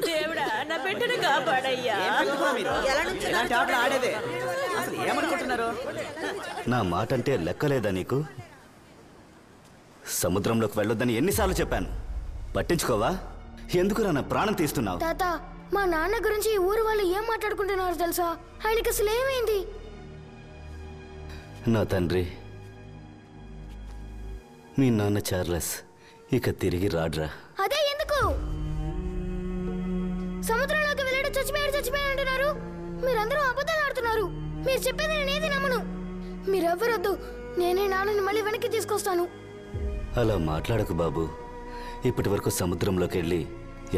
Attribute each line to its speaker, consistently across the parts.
Speaker 1: దేవుడా నా బిడ్డను కాపాడయ్యా.
Speaker 2: ఆడేదే అసలు ఏమనుకుంటున్నారు? నా మాట అంటే లెక్కలేదా నీకు? సముద్రంలోకి వెళ్ళొద్దని ఎన్నిసార్లు చెప్పాను, పట్టించుకోవా? ఎందుకురా నా ప్రాణం తీస్తున్నావు?
Speaker 3: తాత, మా నాన్న గురించి ఈ ఊరు వాళ్ళు ఏం మాట్లాడుకుంటున్నారు తెలుసా? ఆయనకి అసలు ఏమైంది?
Speaker 2: నా తండ్రి, మీ నాన్న చార్లెస్ ఇక తిరిగి రాడ్రా.
Speaker 3: అదే ఎందుకు? సముద్రంలోకి వెళ్ళాడు, చచ్చిపోయాడు అంటున్నారు. మీరందరూ అబద్ధాలు ఆడుతున్నారు. మీరు చెప్పేది నేనేది నమ్మను. మీరెవ్వరొద్దు, నేనే నాన్నని మళ్ళీ వెనక్కి తీసుకొస్తాను.
Speaker 2: అలా మాట్లాడకు బాబు. ఇప్పటి వరకు సముద్రంలోకి వెళ్ళి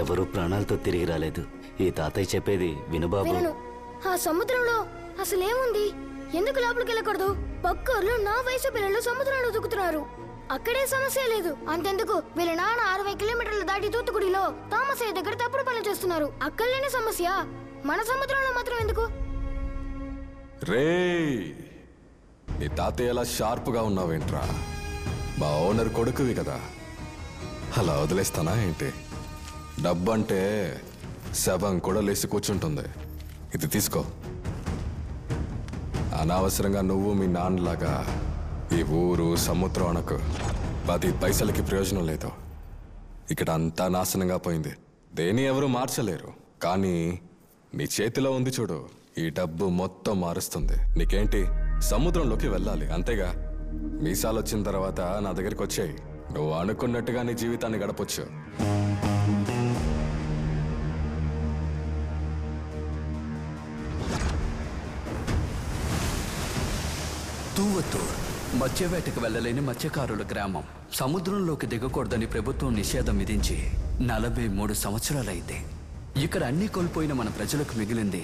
Speaker 2: ఎవరూ ప్రాణాలతో తిరిగి రాలేదు. ఈ తాతయ్య చెప్పేది విను బాబు.
Speaker 3: ఆ సముద్రంలో అసలేముంది? ఎందుకు లోపలికి వెళ్ళకూడదు? పక్కూర్లో నా వయసు పిల్లలు సముద్రంలో దూకుతున్నారు. అక్కడే సమస్య లేదు. అంతెందుకు, వీళ్ళ నాన్న 60 కిలోమీటర్లు దాటి తూత్తుకుడిలో తామసయ్య దగ్గర తప్పుడు పనులు చేస్తున్నారు. అక్కడలేని సమస్య, మన సముద్రంలో మాత్రం ఎందుకు?
Speaker 4: రే, నీ తాతయ్య ఎలా షార్ప్గా ఉన్నావేంట్రా? మా ఓనర్ కొడుకువి కదా, అలా వదిలేస్తానా ఏంటి? డబ్బంటే శవం కూడా లేచి కూర్చుంటుంది. ఇది తీసుకో. అనవసరంగా నువ్వు మీ నాన్నలాగా ఈ ఊరు సముద్రం అనకు. 10 పైసలకి ప్రయోజనం లేదు. ఇక్కడ అంతా నాశనంగా పోయింది. దేని ఎవరు మార్చలేరు. కానీ నీ చేతిలో ఉంది చూడు, ఈ డబ్బు మొత్తం మారుస్తుంది. నీకేంటి, సముద్రంలోకి వెళ్ళాలి అంతేగా. మీసాలు వచ్చిన తర్వాత నా దగ్గరికి వచ్చాయి. నువ్వు అనుకున్నట్టుగా నీ జీవితాన్ని గడపొచ్చు.
Speaker 5: తూవత్తూర్ మత్స్యవేటకు వెళ్ళలేని మత్స్యకారుల గ్రామం. సముద్రంలోకి దిగకూడదని ప్రభుత్వం నిషేధం విధించి 43 సంవత్సరాలైంది. ఇక్కడ అన్ని కోల్పోయిన మన ప్రజలకు మిగిలింది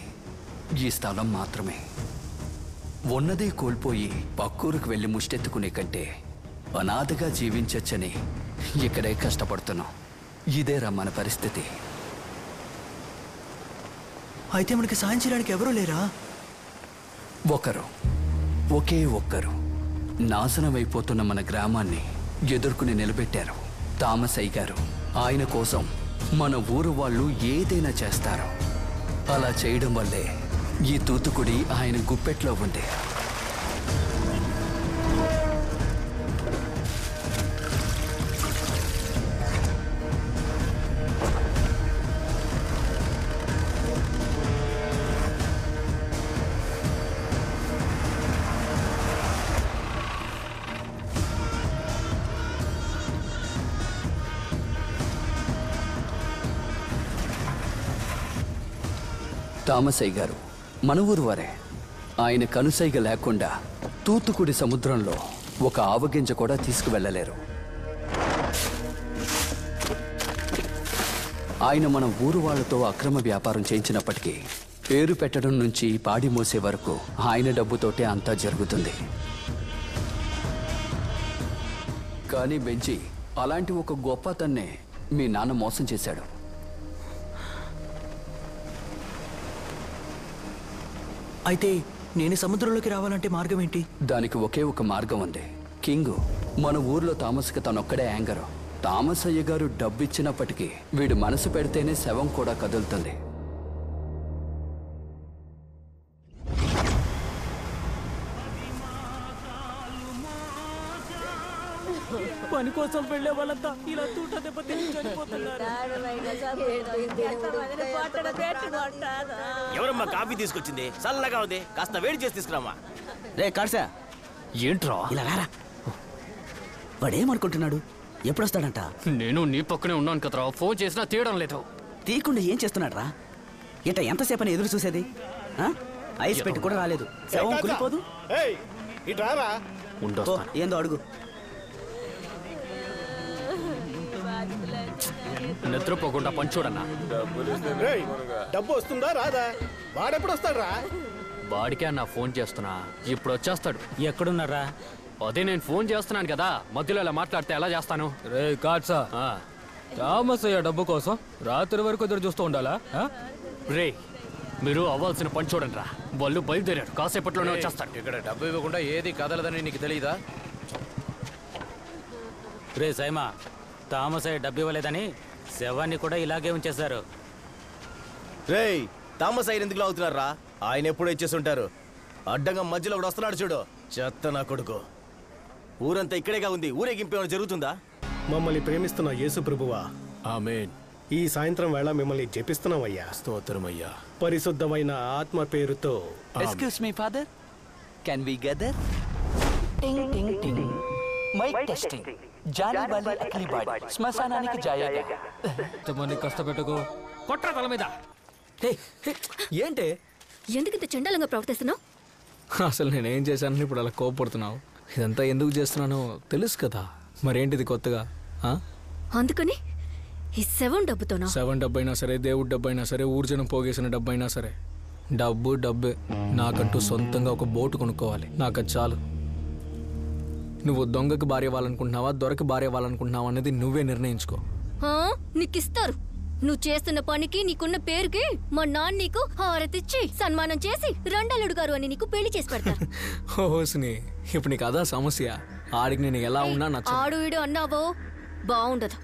Speaker 5: ఈ స్థలం మాత్రమే. ఉన్నదే కోల్పోయి పక్కూరుకు వెళ్ళి ముష్టెత్తుకునే కంటే అనాథగా జీవించచ్చని ఇక్కడే కష్టపడుతున్నాం. ఇదేరా మన పరిస్థితి.
Speaker 6: అయితే మనకి సాయం చేయడానికి ఎవరూ లేరా?
Speaker 5: ఒకే ఒక్కరు నాశనమైపోతున్న మన గ్రామాన్ని ఎదుర్కొని నిలబెట్టారు. తామసయ్య గారు. ఆయన కోసం మన ఊరు వాళ్ళు ఏదైనా చేస్తారు. అలా చేయడం వల్లే ఈ తూతుకుడి ఆయన గుప్పెట్లో ఉంది. తామసయ్య గారు మన ఊరు వారే. ఆయన కనుసైగ లేకుండా తూతుకుడి సముద్రంలో ఒక ఆవగింజ కూడా తీసుకువెళ్ళలేరు. ఆయన మన ఊరు వాళ్లతో అక్రమ వ్యాపారం చేయించినప్పటికీ పేరు పెట్టడం నుంచి పాడి మోసే వరకు ఆయన డబ్బుతోటే అంతా జరుగుతుంది. కానీ బెంచి అలాంటి ఒక గొప్ప తన్నే మీ నాన్న మోసం చేశాడు.
Speaker 6: అయితే నేను సముద్రంలోకి రావాలంటే మార్గం ఏంటి?
Speaker 5: దానికి ఒకే ఒక మార్గం ఉంది. కింగు మన ఊర్లో తామస్కి తనొక్కడే యాంగరు. తామసయ్య గారు డబ్బిచ్చినప్పటికీ వీడు మనసు పెడితేనే శవం కూడా కదులుతుంది.
Speaker 1: పని కోసం వెళ్లే వాళ్ళంతా ఇలా తూట దెబ్బ తిని చనిపోతున్నారు.
Speaker 7: ఎవరమ్మా కాఫీ తీసుకొచ్చింది? చల్లగా ఉంది, కాస్త వేడి చేసి తీసుకురామా.
Speaker 2: రే కాడ్సా,
Speaker 8: ఏంట్రా
Speaker 2: ఇలా రారా. వాడేమనుకుంటున్నాడు? ఎప్పుడొస్తాడంట?
Speaker 8: నేను నీ పక్కనే ఉన్నాను కదరా, ఫోన్ చేసినా తీయడం లేదు.
Speaker 2: తీయకుండా ఏం చేస్తున్నాడు రా? ఇట ఎంతసేపని ఎదురు చూసేది? ఐస్ పెట్టి కూడా రాలేదు. శవం కులిపోదు. ఏందో అడుగు.
Speaker 8: నిద్రపోకుండా పని చూడన్నా.
Speaker 7: డబ్బు వస్తుందా రాదా? వాడెప్పుడు వస్తాడు రా?
Speaker 8: వాడికే అన్న ఫోన్ చేస్తున్నా, ఇప్పుడు వచ్చేస్తాడు.
Speaker 1: ఎక్కడున్నారా?
Speaker 8: అదే నేను ఫోన్ చేస్తున్నాను కదా, మధ్యలో ఇలా మాట్లాడితే ఎలా చేస్తాను?
Speaker 9: రే కాట్సా, తామసయ్య డబ్బు కోసం రాత్రి వరకు ఎదురు చూస్తూ ఉండాలా?
Speaker 8: రే మీరు అవ్వాల్సిన పని చూడండి రా. వాళ్ళు బయలుదేరారు, కాసేపట్లోనే వచ్చేస్తాడు.
Speaker 7: ఇక్కడ డబ్బు ఇవ్వకుండా ఏది కదలదని నీకు తెలియదా?
Speaker 10: రే సైమా,
Speaker 1: తామసయ్య డబ్బు ఇవ్వలేదని శవాన్ని కూడా ఇలాగే ఉంచేశారు.
Speaker 10: రేయ్, తామసయ్య ఎందుకు లాగుతున్నారా? ఆయన ఎప్పుడో ఇచ్చేస్తుంటారు. అడ్డంగా మధ్యలో ఒకడు వస్తున్నాడు చూడు, చెత్త నా కొడుకు. ఊరంతా ఇక్కడేగా ఉంది, ఊరేగింపు ఏమైనా జరుగుతుందా?
Speaker 7: మమ్మల్ని ప్రేమిస్తున్న యేసు ప్రభువా,
Speaker 11: ఆమేన్.
Speaker 7: ఈ సాయంత్రం వేళ మిమ్మల్ని జపిస్తున్నామయ్యా.
Speaker 11: స్తోత్రమయ్యా.
Speaker 7: పరిశుద్ధమైన ఆత్మ పేరుతో.
Speaker 5: Excuse me father, can we gather? Ting ting ting, mike testing. జానీ బాలి అఖిలి బాడి శ్మశానానికి జాయేగా.
Speaker 9: ఇంతమంది కష్టపెట్టుకో, కొట్ర తల మీద.
Speaker 6: ఏంటే
Speaker 12: ఎందుకు ఇంత చండాలంగా ప్రవర్తిస్తున్నావు?
Speaker 9: అసలు నేనేం చేశానని ఇప్పుడు అలా కోపడుతున్నావు? ఇదంతా ఎందుకు చేస్తున్నానో తెలుసు కదా, మరేంటిది కొత్తగా?
Speaker 12: అందుకని ఈ 7 డబ్బుతోనా?
Speaker 9: 7 డబ్బు అయినా సరే, దేవుడి డబ్బు అయినా సరే, ఊర్జనం పోగేసిన డబ్బు అయినా సరే, డబ్బు డబ్బే. నాకంటూ సొంతంగా ఒక బోటు కొనుక్కోవాలి, నాకు అది చాలు. నువ్వు దొంగకి భార్య అవ్వాలనుకుంటున్నావా, దొరకి భార్య అవ్వాలనుకుంటున్నావా అనేది నువ్వే నిర్ణయించుకో.
Speaker 12: నీకిస్తారు. నువ్వు చేస్తున్న పనికి, నీకున్న పేరుకి మా నాన్న నీకు హారతిచ్చి సన్మానం చేసి రెండల్లుడు గారు అని నీకు పెళ్లి చేసి పెడతారు.
Speaker 9: హోస్ని, ఇప్పుడు నీకు అదా సమస్య? ఆడికి నేను ఎలా ఉన్నా నచ్చ.
Speaker 12: ఆడు ఈడు అన్నావో బాగుండదు.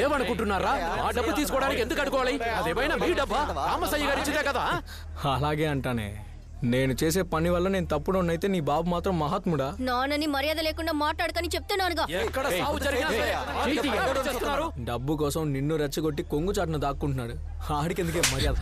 Speaker 11: ఏమనుకుంటున్నారా? ఆ డబ్బు తీసుకోవడానికి ఎందుకు అడుకోవాలి? అదేమైనా మీ డబ్బా? రామసయ్య గారు ఇచ్చితే కదా.
Speaker 9: అలాగే అంటానే. నేను చేసే పని వల్ల నేను తప్పుడు అయితే నీ బాబు మాత్రం మహాత్ముడా?
Speaker 12: నాన్నని మర్యాద లేకుండా మాట్లాడకని చెప్తున్నానుగా.
Speaker 11: ఎక్కడ సావు జరిగినా సరే.
Speaker 9: డబ్బు కోసం నిన్ను రెచ్చగొట్టి కొంగు చాటును దాక్కుంటున్నాడు. ఆడికి ఎందుకే మర్యాద?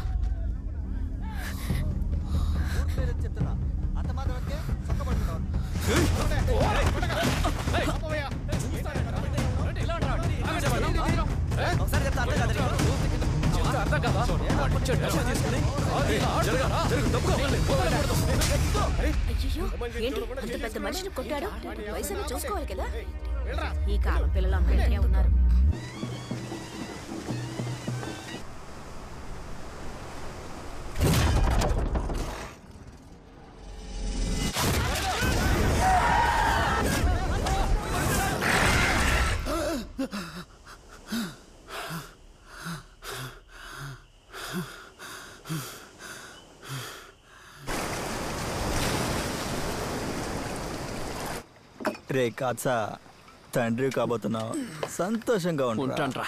Speaker 12: అయ్యో, ఏంటి అంత పెద్ద మనిషిని కొట్టాడు? వయసుని చూసుకోవాలి కదా. ఈ కాలం పిల్లలు అందరికీ ఉన్నారు.
Speaker 6: రే కాచా, తండ్రి కాబోతున్నావు, సంతోషంగా
Speaker 5: ఉంటాన్రా.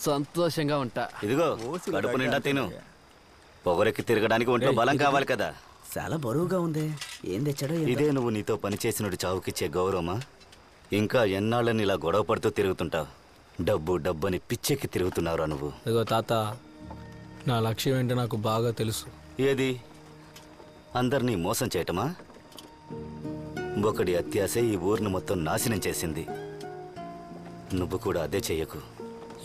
Speaker 5: సంతోషంగా ఉంటా.
Speaker 2: ఇదిగో కడుపు నిండా తిను. పొగరెక్కి తిరగడానికి ఒంట్లో బలం కావాలి కదా.
Speaker 6: చాలా బరువుగా ఉంది. ఏం తెచ్చాడో?
Speaker 2: ఇదే నువ్వు నీతో పనిచేసినట్టు చావుకిచ్చే గౌరవమా? ఇంకా ఎన్నాళ్ళని ఇలా గొడవ పడుతూ తిరుగుతుంటావు? డబ్బు డబ్బు అని పిచ్చెక్కి తిరుగుతున్నావురా నువ్వు.
Speaker 9: ఇదిగో తాత, నా లక్ష్యం ఏంటో నాకు బాగా తెలుసు.
Speaker 2: ఏది? అందరినీ మోసం చేయటమా? ఒకటి అత్యాశ ఈ ఊరిని మొత్తం నాశనం చేసింది. నువ్వు కూడా అదే చెయ్యకు.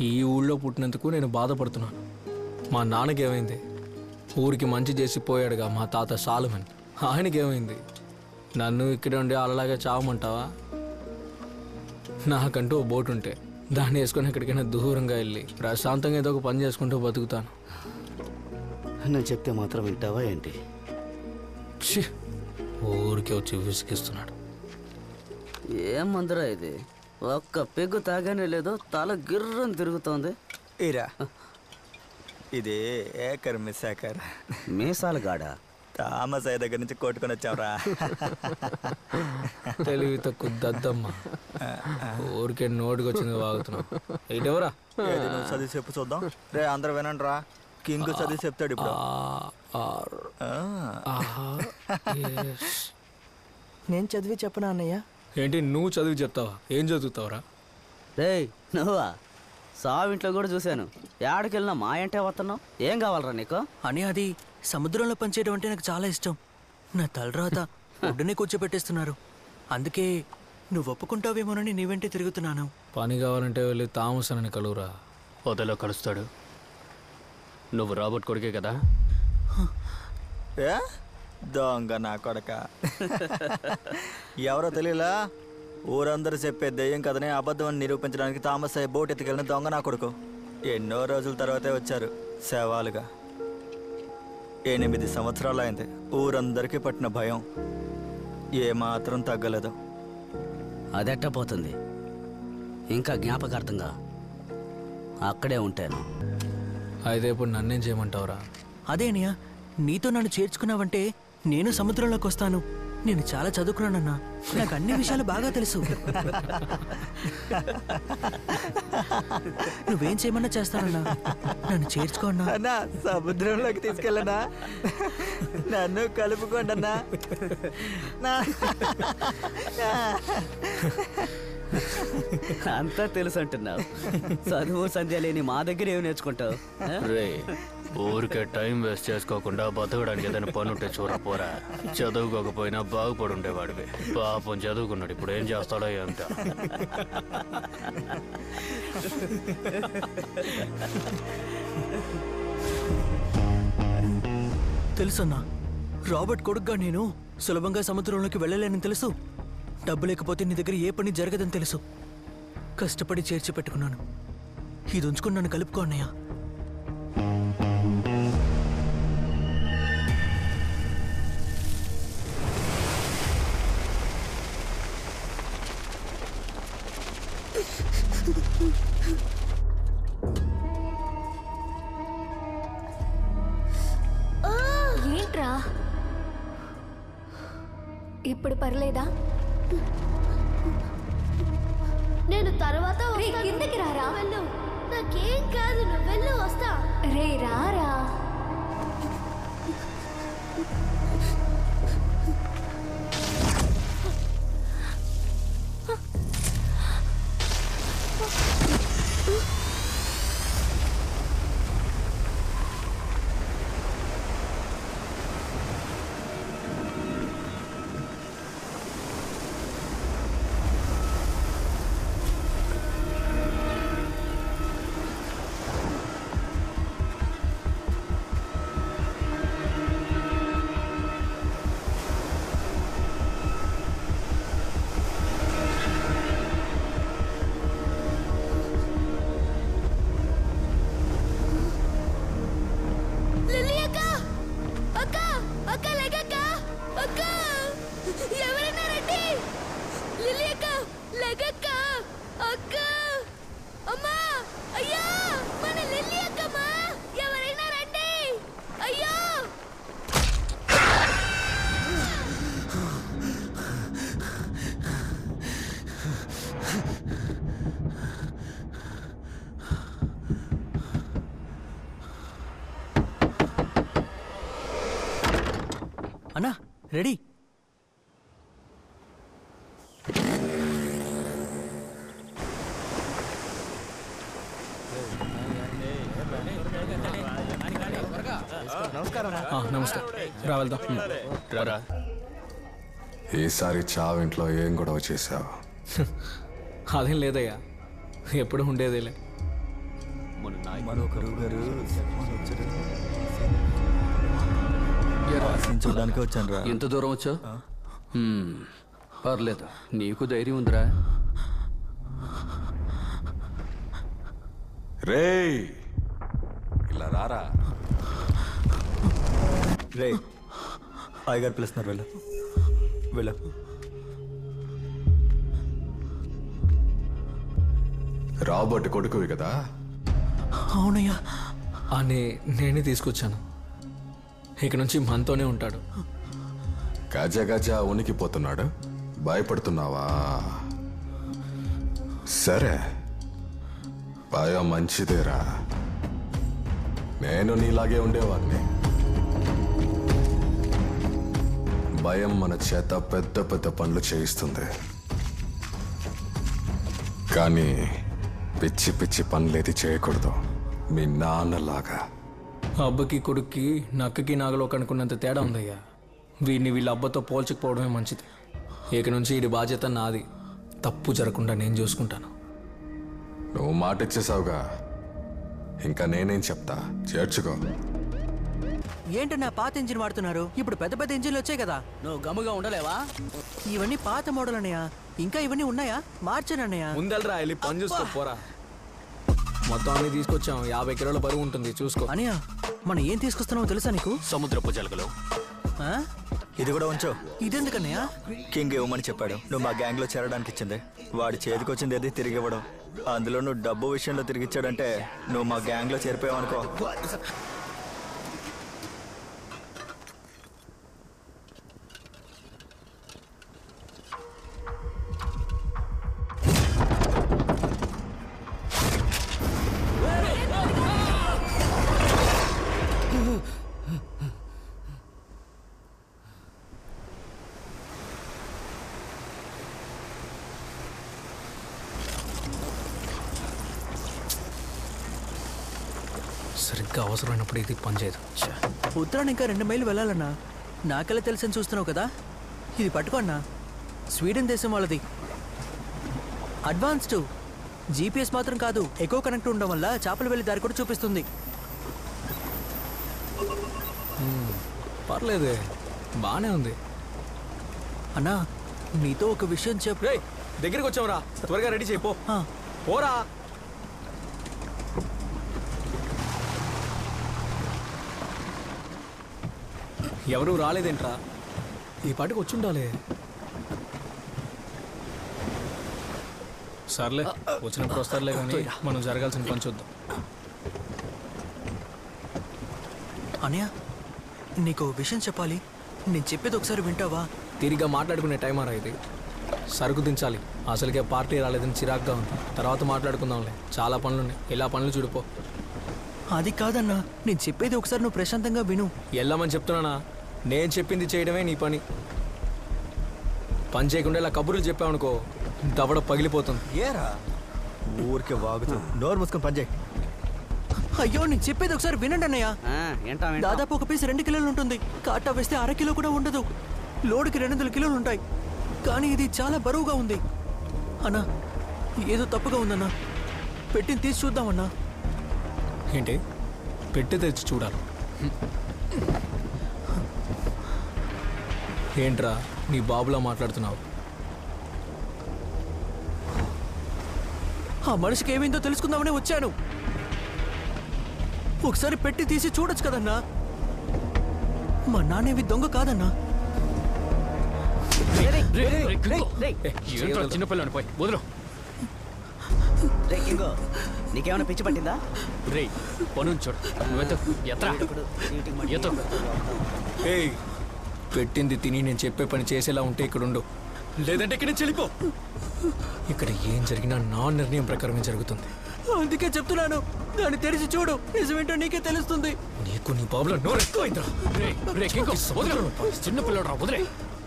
Speaker 9: ఈ ఊళ్ళో పుట్టినందుకు నేను బాధపడుతున్నాను. మా నాన్నకి ఏమైంది? ఊరికి మంచి చేసి పోయాడుగా మా తాత సాలుమన్. ఆయనకి ఏమైంది? నన్ను ఇక్కడ ఉండి అలాగే చావమంటావా? నాకంటూ ఓ బోటు ఉంటే దాన్ని వేసుకొని ఎక్కడికైనా దూరంగా వెళ్ళి ప్రశాంతంగా ఏదో ఒక పని చేసుకుంటూ బతుకుతాను.
Speaker 2: నేను చెప్తే మాత్రం వింటావా ఏంటి?
Speaker 9: ఊరికే వచ్చి విసిగిస్తున్నాడు.
Speaker 13: ఏం మందురా ఇది? ఒక్క పెగ్గు తాగానే లేదో తల గిర్రని తిరుగుతోంది.
Speaker 6: ఇరా, ఇది ఏకర్ మిస్సాకర్.
Speaker 13: మీసాల గాడ
Speaker 6: తామసయ్య దగ్గర నుంచి కొట్టుకొని వచ్చావురా.
Speaker 9: తెలివి తక్కువ దద్దమ్మ. ఊరికే నోటికి వచ్చింది వాగుతున్నావు. ఇటెవరా?
Speaker 6: నువ్వు చదివి చెప్పు చూద్దాం. రే అందరూ వినండి రా, కింగ్ చదివి చెప్తాడు ఇప్పుడు. నేను చదివి చెప్పనా అన్నయ్య?
Speaker 9: ఏంటి నువ్వు చదివి చెప్తావా? ఏం చదువుతావురా?
Speaker 13: రేయ్ నువ్వా? సావింట్లో కూడా చూశాను. ఏడకెళ్ళినా మా అంటే వస్తున్నావు. ఏం కావాలరా నీకు?
Speaker 6: అని అది సముద్రంలో పనిచేయడం అంటే నాకు చాలా ఇష్టం. నా తలరాత ఒడ్డునే కూర్చోబెట్టేస్తున్నారు. అందుకే నువ్వు ఒప్పుకుంటావేమోనని నీ వెంటే తిరుగుతున్నాను.
Speaker 9: పని కావాలంటే వెళ్ళి తామసనని కలువురా.
Speaker 8: పొదలో కలుస్తాడు. నువ్వు రాబర్ట్ కొడుకే కదా?
Speaker 6: దొంగ నా కొడక. ఎవరో తెలియలా? ఊరందరూ చెప్పే దెయ్యం కథని అబద్ధం అని నిరూపించడానికి తామసయ్య బోట్ ఎత్తుకెళ్ళిన దొంగ నా కొడుకు. ఎన్నో రోజుల తర్వాతే వచ్చారు సేవాలుగా. 8 సంవత్సరాలు అయింది. ఊరందరికీ పట్టిన భయం ఏమాత్రం తగ్గలేదు.
Speaker 13: అదెట్ట పోతుంది? ఇంకా జ్ఞాపకార్థంగా అక్కడే ఉంటాను.
Speaker 9: అయితే ఇప్పుడు నన్నేం చేయమంటావురా?
Speaker 6: అదేనియా, నీతో నన్ను చేర్చుకున్నావంటే నేను సముద్రంలోకి వస్తాను. నేను చాలా చదువుకున్నానన్నా, నాకు అన్ని విషయాలు బాగా తెలుసు. నువ్వేం చేయమన్నా చేస్తానన్నా, నన్ను చేర్చుకోన్నా.
Speaker 14: అన్నా సముద్రంలోకి తీసుకెళ్ళనా, నన్ను కలుపుకోండి అన్నా.
Speaker 13: అంతా తెలుసు అంటున్నావు, చదువు సంధ్య లేని మా దగ్గర ఏమి నేర్చుకుంటావు?
Speaker 8: రే ఊరికే టైం వేస్ట్ చేసుకోకుండా బతకడానికి ఏదైనా పని ఉంటే చూడపోరా. చదువుకోకపోయినా బాగుపడి ఉండేవాడివి. పాపం చదువుకున్నాడు, ఇప్పుడు ఏం చేస్తాడో ఏంట.
Speaker 6: తెలుసన్నా, రాబర్ట్ కొడుకుగా నేను సులభంగా సముద్రంలోకి వెళ్ళలేనని తెలుసు. డబ్బు లేకపోతే నీ దగ్గర ఏ పని జరగదని తెలుసు. కష్టపడి చేర్చి పెట్టుకున్నాను. ఇది ఉంచుకుని నన్ను కలుపుకో అన్నయ్య.
Speaker 12: ఏంట్రా ఇప్పుడు పర్లేదా?
Speaker 3: నేను తర్వాత
Speaker 12: కిందకి రారా.
Speaker 3: వెళ్ళు, నాకేం కాదు, నువ్వు వెళ్ళు, వస్తా.
Speaker 12: రే రారా.
Speaker 6: అన్నా రెడీ.
Speaker 9: నమస్తే, రా వెళ్దాం.
Speaker 8: రారా.
Speaker 4: ఈసారి చావింట్లో ఏం గొడవ చేశావు?
Speaker 9: అదేం లేదయ్యా, ఎప్పుడు ఉండేదేలే.
Speaker 14: చూడడానికి వచ్చాను రా.
Speaker 5: ఎంత దూరం వచ్చావు? పర్లేదు, నీకు ధైర్యం ఉందిరా.
Speaker 4: రేయ్ ఇలా రారా.
Speaker 14: రే అయ్యగారు పిలుస్తున్నారు, వెళ్ళు వెళ్ళు.
Speaker 4: రాబర్ట్ కొడుకువి కదా?
Speaker 6: అవునయ్యా.
Speaker 9: అని నేనే తీసుకొచ్చాను. ఇక నుంచి మనతోనే ఉంటాడు.
Speaker 4: గజ గజ ఉనికిపోతున్నాడు, భయపడుతున్నావా? సరే, భయం మంచిదేరా. నేను నీలాగే ఉండేవాడిని. భయం మన చేత పెద్ద పెద్ద పనులు చేయిస్తుంది, కానీ పిచ్చి పిచ్చి పనులేది చేయకూడదు. మీ నాన్నలాగా.
Speaker 9: అబ్బకి కొడుక్కి నక్కకి నాగలో కనుక్కున్నంత తేడా ఉందయ్యా. వీడిని వీళ్ళ అబ్బతో పోల్చకపోవడమే మంచిది. ఇక నుంచి వీడి బాధ్యత నాది. తప్పు జరగకుండా నేను చూసుకుంటాను.
Speaker 4: నువ్వు మాట ఇచ్చేసావుగా, ఇంకా నేనేం చెప్తా, చేర్చుకో.
Speaker 6: ఏంటన్నా పాత ఇంజిన్ వాడుతున్నారు? ఇప్పుడు పెద్ద పెద్ద ఇంజిన్లు వచ్చాయి కదా.
Speaker 13: నువ్వు గమ్ముగా ఉండలేవా?
Speaker 6: ఇవన్నీ పాత మోడల్ అన్నయ్య. ఇంకా ఇవన్నీ ఉన్నాయా? మార్చానన్నయ్య.
Speaker 9: ముందెళ్ళరా, వెళ్ళి పని చూసుకో పోరా. మొత్తం అన్ని తీసుకొచ్చాం. 50 కిలోల బరువు ఉంటుంది, చూసుకో.
Speaker 6: అన్నయ్య, మనం ఏం తీసుకొస్తున్నామో తెలుసా నీకు?
Speaker 8: సముద్రపు జలగలు.
Speaker 14: ఇది కూడా ఉంచు.
Speaker 6: ఇదెందుకన్నయ్య?
Speaker 14: కింగ్ ఇవ్వమని చెప్పాడు. నువ్వు మా గ్యాంగ్ లో చేరడానికి ఇచ్చింది. వాడి చేతికి వచ్చింది ఏది తిరిగి ఇవ్వడం. అందులో నువ్వు డబ్బు విషయంలో తిరిగి ఇచ్చాడంటే నువ్వు మా గ్యాంగ్ లో చేరిపోయావు అనుకో.
Speaker 9: సరిగ్గా అవసరమైనప్పుడు ఇది పనిచేయదు.
Speaker 6: ఉత్తరాన్ని ఇంకా 2 మైళ్ళు వెళ్ళాలన్నా. నాకెలా తెలుసని చూస్తున్నావు కదా. ఇది పట్టుకోన్నా. స్వీడన్ దేశం వాళ్ళది. అడ్వాన్స్డ్ జీపీఎస్ మాత్రం కాదు, ఎకో కనెక్ట్ ఉండడం వల్ల చేపలు వెళ్ళి దారి కూడా చూపిస్తుంది.
Speaker 9: పర్లేదే, బానే ఉంది.
Speaker 6: అన్నా నీతో ఒక విషయం చెప్పు.
Speaker 11: దగ్గరికి వచ్చావురా, త్వరగా రెడీ చేయి. పోరా. ఎవరు రాలేదేంట్రా? ఈ పాటికి వచ్చుండాలి. సర్లే, వచ్చినప్పుడు వస్తారులే కానీ మనం జరగాల్సిన పని చూద్దాం.
Speaker 6: అన్నయ్య నీకు విషయం చెప్పాలి. నేను చెప్పేది ఒకసారి వింటావా?
Speaker 9: తిరిగా మాట్లాడుకునే టైం రా ఇది. సరుకు దించాలి. అసలుకే పార్టీ రాలేదని చిరాగ్గా ఉంది. తర్వాత మాట్లాడుకుందాంలే, చాలా పనులున్నాయి. ఇలా పనులు చూడిపో.
Speaker 6: అది కాదన్నా, నేను చెప్పేది ఒకసారి నువ్వు ప్రశాంతంగా విను.
Speaker 9: వెళ్ళమని చెప్తున్నానా? నేను చెప్పింది చేయడమే నీ పని. పని చేయకుండా ఇలా కబుర్లు చెప్పావనుకో దవడ పగిలిపోతుంది.
Speaker 14: ఏరా ఊరికే వాగుతూ నోరు మూసుకొని పని చేయి.
Speaker 6: అయ్యో నేను చెప్పేది ఒకసారి వినండి అన్నయ్య. దాదాపు ఒక పీస్ 2 కిలోలు ఉంటుంది. కాటా వేస్తే 1/2 కిలో కూడా ఉండదు. లోడుకి 200 కిలోలు ఉంటాయి. కానీ ఇది చాలా బరువుగా ఉంది అన్నా. ఏదో తప్పుగా ఉందన్నా. పెట్టిని తీసి చూద్దామన్నా.
Speaker 9: ఏంటి పెట్టి తెచ్చి చూడాలి? ఏంట్రా నీ బాబులా మాట్లాడుతున్నావు?
Speaker 6: ఆ మనిషికి ఏమైందో తెలుసుకుందామని వచ్చాను. ఒకసారి పెట్టి తీసి చూడొచ్చు కదన్నా. మా నాన్నేవి దొంగ కాదన్నా.
Speaker 8: చిన్నపిల్లని పోయి వదిలో.
Speaker 13: నీకేమైనా పిచ్చి పట్టిందా?
Speaker 8: రే పను చూడు,
Speaker 9: పెట్టింది తిని నేను చెప్పే పని చేసేలా ఉంటే ఇక్కడ ఉండు, లేదంటే ఇక్కడ నుంచి వెళ్ళిపో. ఇక్కడ ఏం జరిగినా నా నిర్ణయం ప్రకారమే జరుగుతుంది.
Speaker 6: అందుకే చెప్తున్నాను, దాన్ని తెరిచి చూడు. నిజమేంటో నీకే తెలుస్తుంది.
Speaker 9: నీకు నీ బాబులో నోరు ఎక్కువైందిరా.
Speaker 8: చిన్నపిల్లడు రా, వదిలే.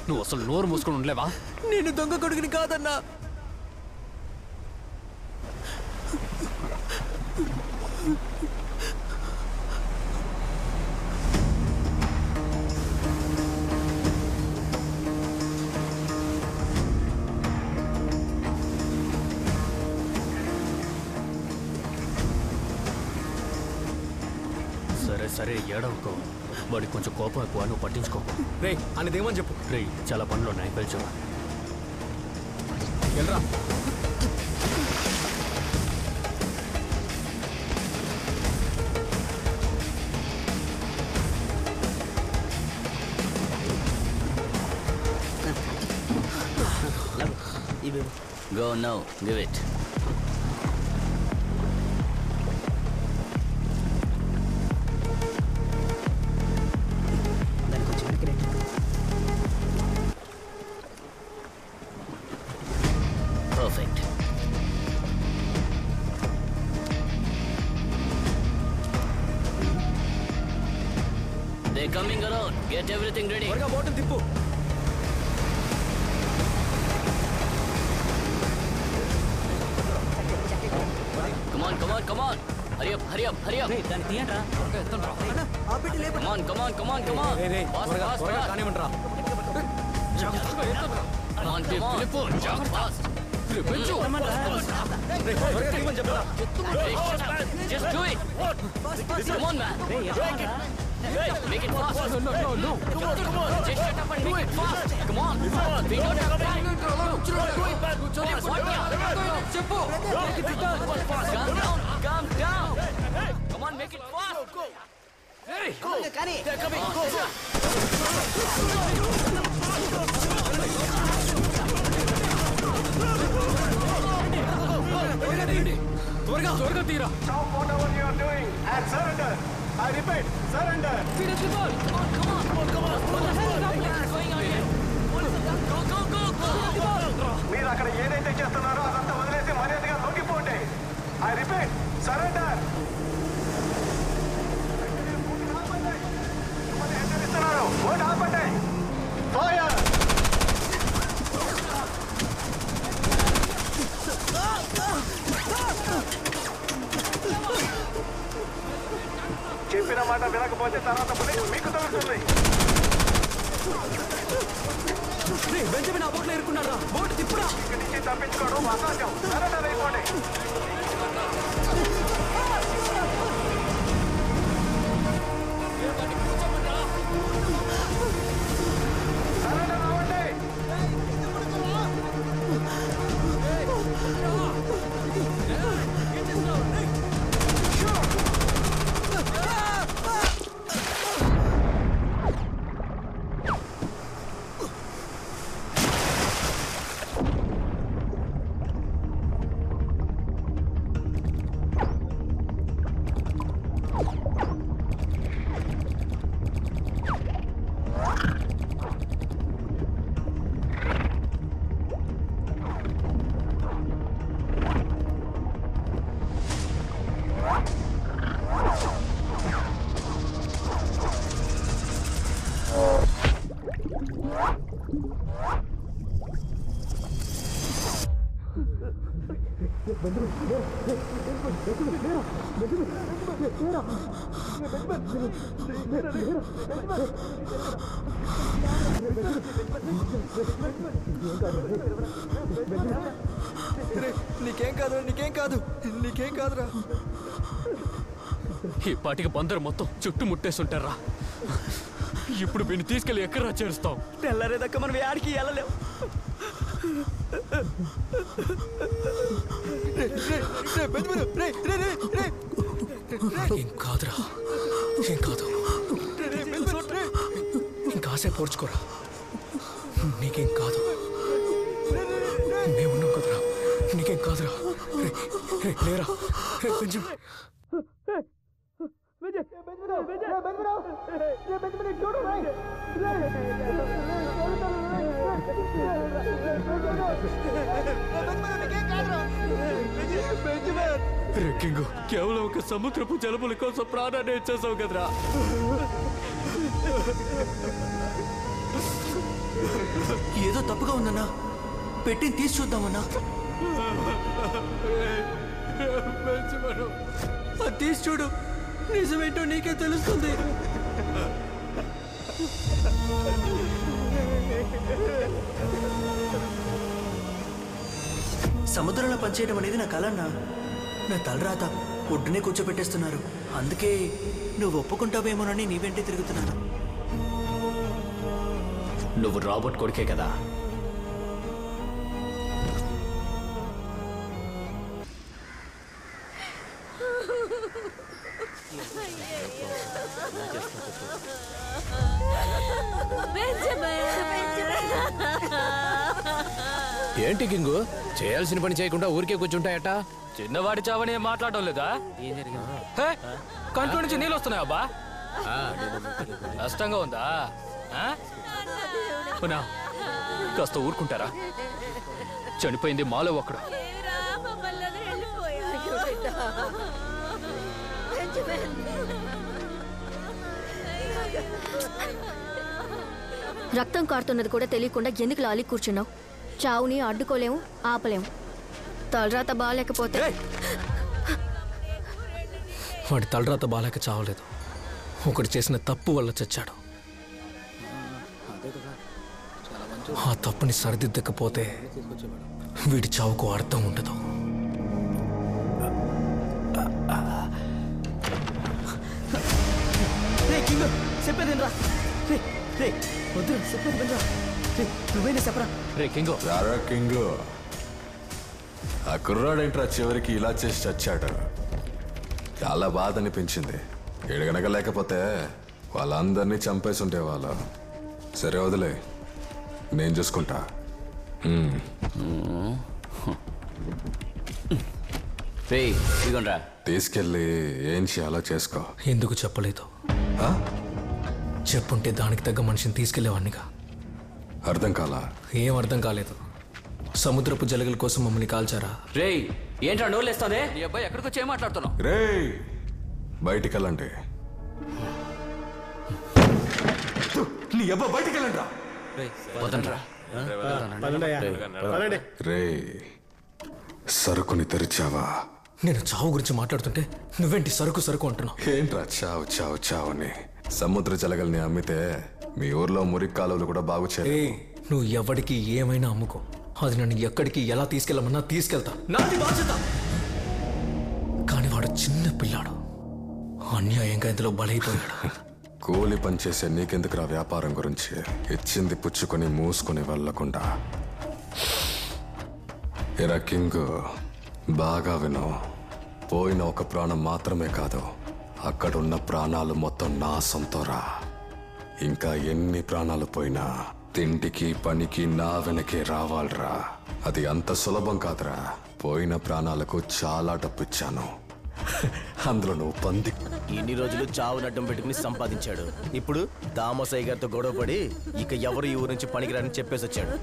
Speaker 8: నువ్వు అసలు నోరు మూసుకొని ఉండలేవా?
Speaker 6: నేను దొంగ కొడుకుని కాదన్నా.
Speaker 8: సరే సరే ఏడవకో. వాడికి కొంచెం కోపం ఎక్కువ, నువ్వు పట్టించుకోకు.
Speaker 9: రే అనేదేమని చెప్పు.
Speaker 8: రే చాలా పనులు ఉన్నాయి, పిలిచు.
Speaker 9: వెళ్ళరా.
Speaker 2: Go now, give it. Perfect. They're coming around. Get everything ready.
Speaker 9: త్వరగా boat Tippu.
Speaker 2: Come on, come on, come on. Hurry up, hurry up, hurry up.
Speaker 6: దాన్ని తీయండిరా.
Speaker 2: Come on, come on, come on, come on. Fast, fast, fast.
Speaker 9: కానివ్వండిరా.
Speaker 2: Come on, come on. Fast. Just do it. Come on, man. Make it fast. No. Come on. Just shut up and make it fast. Come on. We don't have time. Calm down. Come on, make it fast. Hey, go. They're coming. Go.
Speaker 9: త్వరగా తీరా.
Speaker 7: Stop whatever you are doing and surrender. I repeat, surrender.
Speaker 2: Seriously, come on. What the hell is going on here? Go.
Speaker 7: మీరు అక్కడ ఏదైతే చేస్తున్నారో అదంతా వదిలేసి మర్యాదగా లొంగిపోండి. I repeat, surrender. హెచ్చరిస్తున్నారు. ఓట్ ఆపండి. Fire. మాట వినకపోతే తర్వాత మీకు తగులుతుంది.
Speaker 6: బెంజమిన్ ఆ బోట్లో ఇరుక్కున్నారా? బోట్ తిప్పురా.
Speaker 7: ఇక్కడి నుంచి తప్పించుకోవడం అసాధ్యం. సరెండర్ అయిపోండి.
Speaker 14: నీకేం కాదురా, నీకేం కాదు, నీకేం కాదురా.
Speaker 11: ఈ పాటికి బందరు మొత్తం చుట్టుముట్టేస్తుంటారా. ఇప్పుడు వీడిని తీసుకెళ్ళి ఎక్కడా చేరుస్తాం?
Speaker 6: తెల్లారేదాకా మనం యాడికి వెళ్ళలేవు.
Speaker 9: ఏం కాదురా, ఏం కాదు. ఇంకాసేపు ఓర్చుకోరా, నీకేం కాదు. మేమున్నాం కదరా, నీకేం కాదురా. లేరా బెంజమిన్.
Speaker 11: కింగు, కేవలం ఒక సముద్రపు జలముల కోసం ప్రాణాన్ని ఇచ్చేసావు కదరా.
Speaker 6: ఏదో తప్పుగా ఉందన్నా, పెట్టి తీసి చూద్దామన్నా. అది తీసి చూడు, నిజమేంటో నీకే తెలుస్తుంది. సముద్రంలో పనిచేయడం అనేది నా కల అన్నా. నా తలరాత ఒడ్డునే కూర్చోబెట్టేస్తున్నారు. అందుకే నువ్వు ఒప్పుకుంటావేమోనని నీ వెంటే తిరుగుతున్నాను.
Speaker 2: నువ్వు రాబర్ట్ కొడుకే కదా?
Speaker 11: ఏంటి కింగు, చేయాల్సిన పని చేయకుండా ఊరికే కూర్చుంటాయట? చిన్నవాడి చావని ఏం మాట్లాడటం లేదా? కంట్లో నుంచి నీళ్ళు వస్తున్నాయి అబ్బా. కష్టంగా ఉందా? కాస్త ఊరుకుంటారా? చనిపోయింది మాలో ఒక్కడు.
Speaker 12: రక్తం కారుతున్నది కూడా తెలియకుండా ఎందుకు లాలి కూర్చున్నావు? చావుని అడ్డుకోలేము, ఆపలేము. తలరాత బాగాలేకపోతే
Speaker 9: వాడి తలరాత బాలేక చావలేదు, ఒకటి చేసిన తప్పు వల్ల చచ్చాడు. ఆ తప్పుని సరిదిద్దకపోతే వీడి చావుకు అర్థం ఉండదు.
Speaker 6: చెప్పేదేనరా? వద్దురా, చెప్పేది వినరా. నువ్వేనా చెప్పరా?
Speaker 4: కింగు, ఆ కుర్రాడేంట్రా చివరికి ఇలా చేసి చచ్చాడు. చాలా బాధ అనిపించింది. ఎడగనక లేకపోతే వాళ్ళందరినీ చంపేసి ఉంటే వాళ్ళు. సరే వదిలే, నేను చూసుకుంటా. తీసుకెళ్ళి ఏం చేయాలో చేసుకో.
Speaker 9: ఎందుకు చెప్పలేదు? చెప్పుంటే దానికి తగ్గ మనిషిని తీసుకెళ్లేవాడినిగా.
Speaker 4: అర్థం కాలా?
Speaker 9: ఏం అర్థం కాలేదు. సముద్రపు జలగల కోసం మమ్మల్ని కాల్చారా?
Speaker 2: రేయ్, ఏంట్రా నోళ్ళేస్తానే? నీ అబ్బాయి ఎక్కడికో చేయ మాట్లాడుతున్నావు.
Speaker 4: రేయ్, బయటికి వెళ్ళండి. నీ అబ్బా బయటికి వెళ్ళండి.
Speaker 10: రే,
Speaker 4: సరుకుని తెరిచావా
Speaker 9: నేను చావు గురించి మాట్లాడుతుంటే నువ్వేంటి సరుకు సరుకు అంటున్నావు?
Speaker 4: ఏంట్రా చావు చావు చావు అని? సముద్ర జలగల్ని అమ్మితే మీ ఊర్లో మురికి కాలువలు కూడా బాగు చేయాలి.
Speaker 9: నువ్వు ఎవరికి ఏమైనా అమ్ముకో, అది నన్ను ఎక్కడికి ఎలా తీసుకెళ్ళమన్నా తీసుకెళ్తా, నాది బాధ్యత. కానీ వాడు చిన్న పిల్లాడు, అన్యాయంగా ఇందులో బలైపోయాడు.
Speaker 4: కూలి పనిచేసే నీకెందుకురా వ్యాపారం గురించి? ఇచ్చింది పుచ్చుకొని మూసుకొని వెళ్ళకుండా. ఎరా కింగ్, బాగా విను. పోయిన ఒక ప్రాణం మాత్రమే కాదు, అక్కడున్న ప్రాణాలు మొత్తం నా సొంతరా. ఇంకా ఎన్ని ప్రాణాలు పోయినా తిండికి పనికి నా వెనకే రావాలరా. అది అంత సులభం కాదురా. పోయిన ప్రాణాలకు చాలా డబ్బిచ్చాను, అందులో నువ్వు పంది.
Speaker 10: ఇన్ని రోజులు చావు నడ్డం పెట్టుకుని సంపాదించాడు. ఇప్పుడు తామసయ్య గారితో గొడవపడి ఇక ఎవరు ఈ ఊరు నుంచి పనికిరాని చెప్పేసి వచ్చాడు.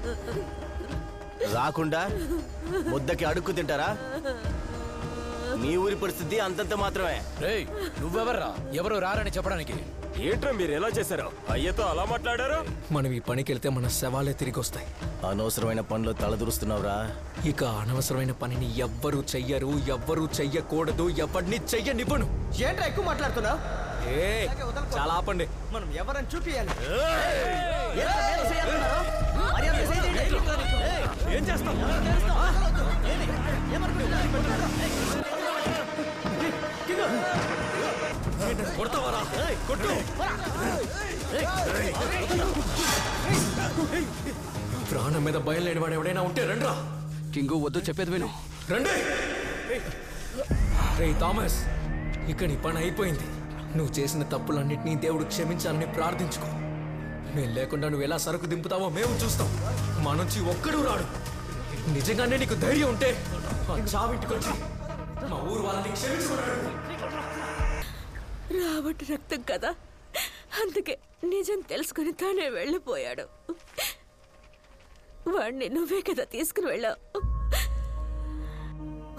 Speaker 10: రాకుండా ముద్దకి అడుక్కు తింటారా? మీ ఊరి పరిస్థితి అంతంత మాత్రమే.
Speaker 11: నువ్వెవర్రా ఎవరు రారని చెప్పడానికి?
Speaker 15: ఏంట్రా మీరు ఎలా చేశారు? అయ్యతో అలా మాట్లాడారు?
Speaker 9: మనం ఈ పనికి వెళ్తే మన శవాలే తిరిగి వస్తాయి.
Speaker 10: అనవసరమైన పనిలో తలదూరుస్తున్నావురా.
Speaker 9: ఇక అనవసరమైన పనిని ఎవ్వరూ చెయ్యరు, ఎవ్వరూ చెయ్యకూడదు, ఎవరిని చెయ్యనివ్వను.
Speaker 6: ఏంట్రా ఎక్కువ మాట్లాడుతున్నావు?
Speaker 9: చాలా ఆపండి.
Speaker 6: మనం ఎవరని చూపియాలి.
Speaker 15: ఏం చేస్తాం?
Speaker 9: ప్రాణం మీద భయం లేని వాడు ఎవడైనా ఉంటే రండ్రా.
Speaker 5: కింగు వద్దు, చెప్పేది విను.
Speaker 9: రండి. రే థామస్, ఇక నీ పని అయిపోయింది. నువ్వు చేసిన తప్పులన్నింటినీ దేవుడు క్షమించాలని ప్రార్థించుకో. మేము లేకుండా నువ్వు ఎలా సరుకు దింపుతావో మేము చూస్తాం. మా నుంచి ఒక్కడూ రాడు. నిజంగానే నీకు ధైర్యం ఉంటే ఆ చావింటికి వచ్చి మా ఊరు వాళ్ళని క్షమించుకున్నాడు.
Speaker 16: రాబట్టి రక్తం కదా, అందుకే నిజం తెలుసుకుని తానే వెళ్ళిపోయాడు. వాడిని నువ్వే కదా తీసుకుని వెళ్ళావు.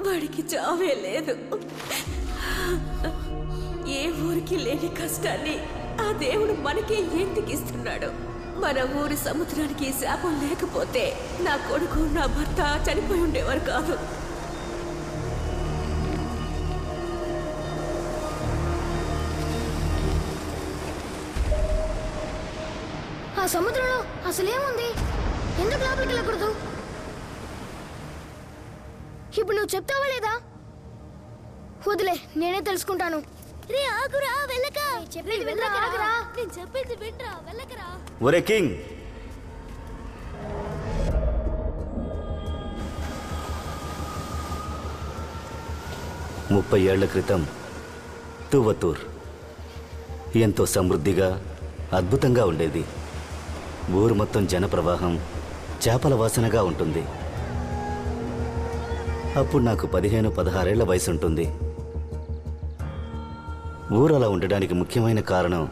Speaker 16: వాడికి చావే లేదు. ఏ ఊరికి లేని కష్టాన్ని ఆ దేవుడు మనకే ఎందుకు ఇస్తున్నాడు? మన ఊరి సముద్రానికి శాపం లేకపోతే నా కొడుకు నా భర్త చనిపోయి ఉండేవారు కాదు.
Speaker 3: ఆ సముద్రంలో అసలేముంది? ఎందుకు లోపలికి వెళ్ళకూడదు? ఇప్పుడు నువ్వు చెప్తావా లేదా? వదిలే, నేనే తెలుసుకుంటాను.
Speaker 12: రే ఆగురా, వెళ్ళక.
Speaker 3: చెప్పేది వినరా? ఆగురా.
Speaker 12: నేను చెప్పేది వినరా, వెళ్ళకరా.
Speaker 10: ఒరే కింగ్, ముప్పై ఏళ్ల క్రితం తువ్వతూర్ ఎంతో సమృద్ధిగా అద్భుతంగా ఉండేది. ఊరు మొత్తం జనప్రవాహం, చేపల వాసనగా ఉంటుంది. అప్పుడు నాకు 15-16 ఏళ్ల వయసు ఉంటుంది. ఊరు అలా ఉండడానికి ముఖ్యమైన కారణం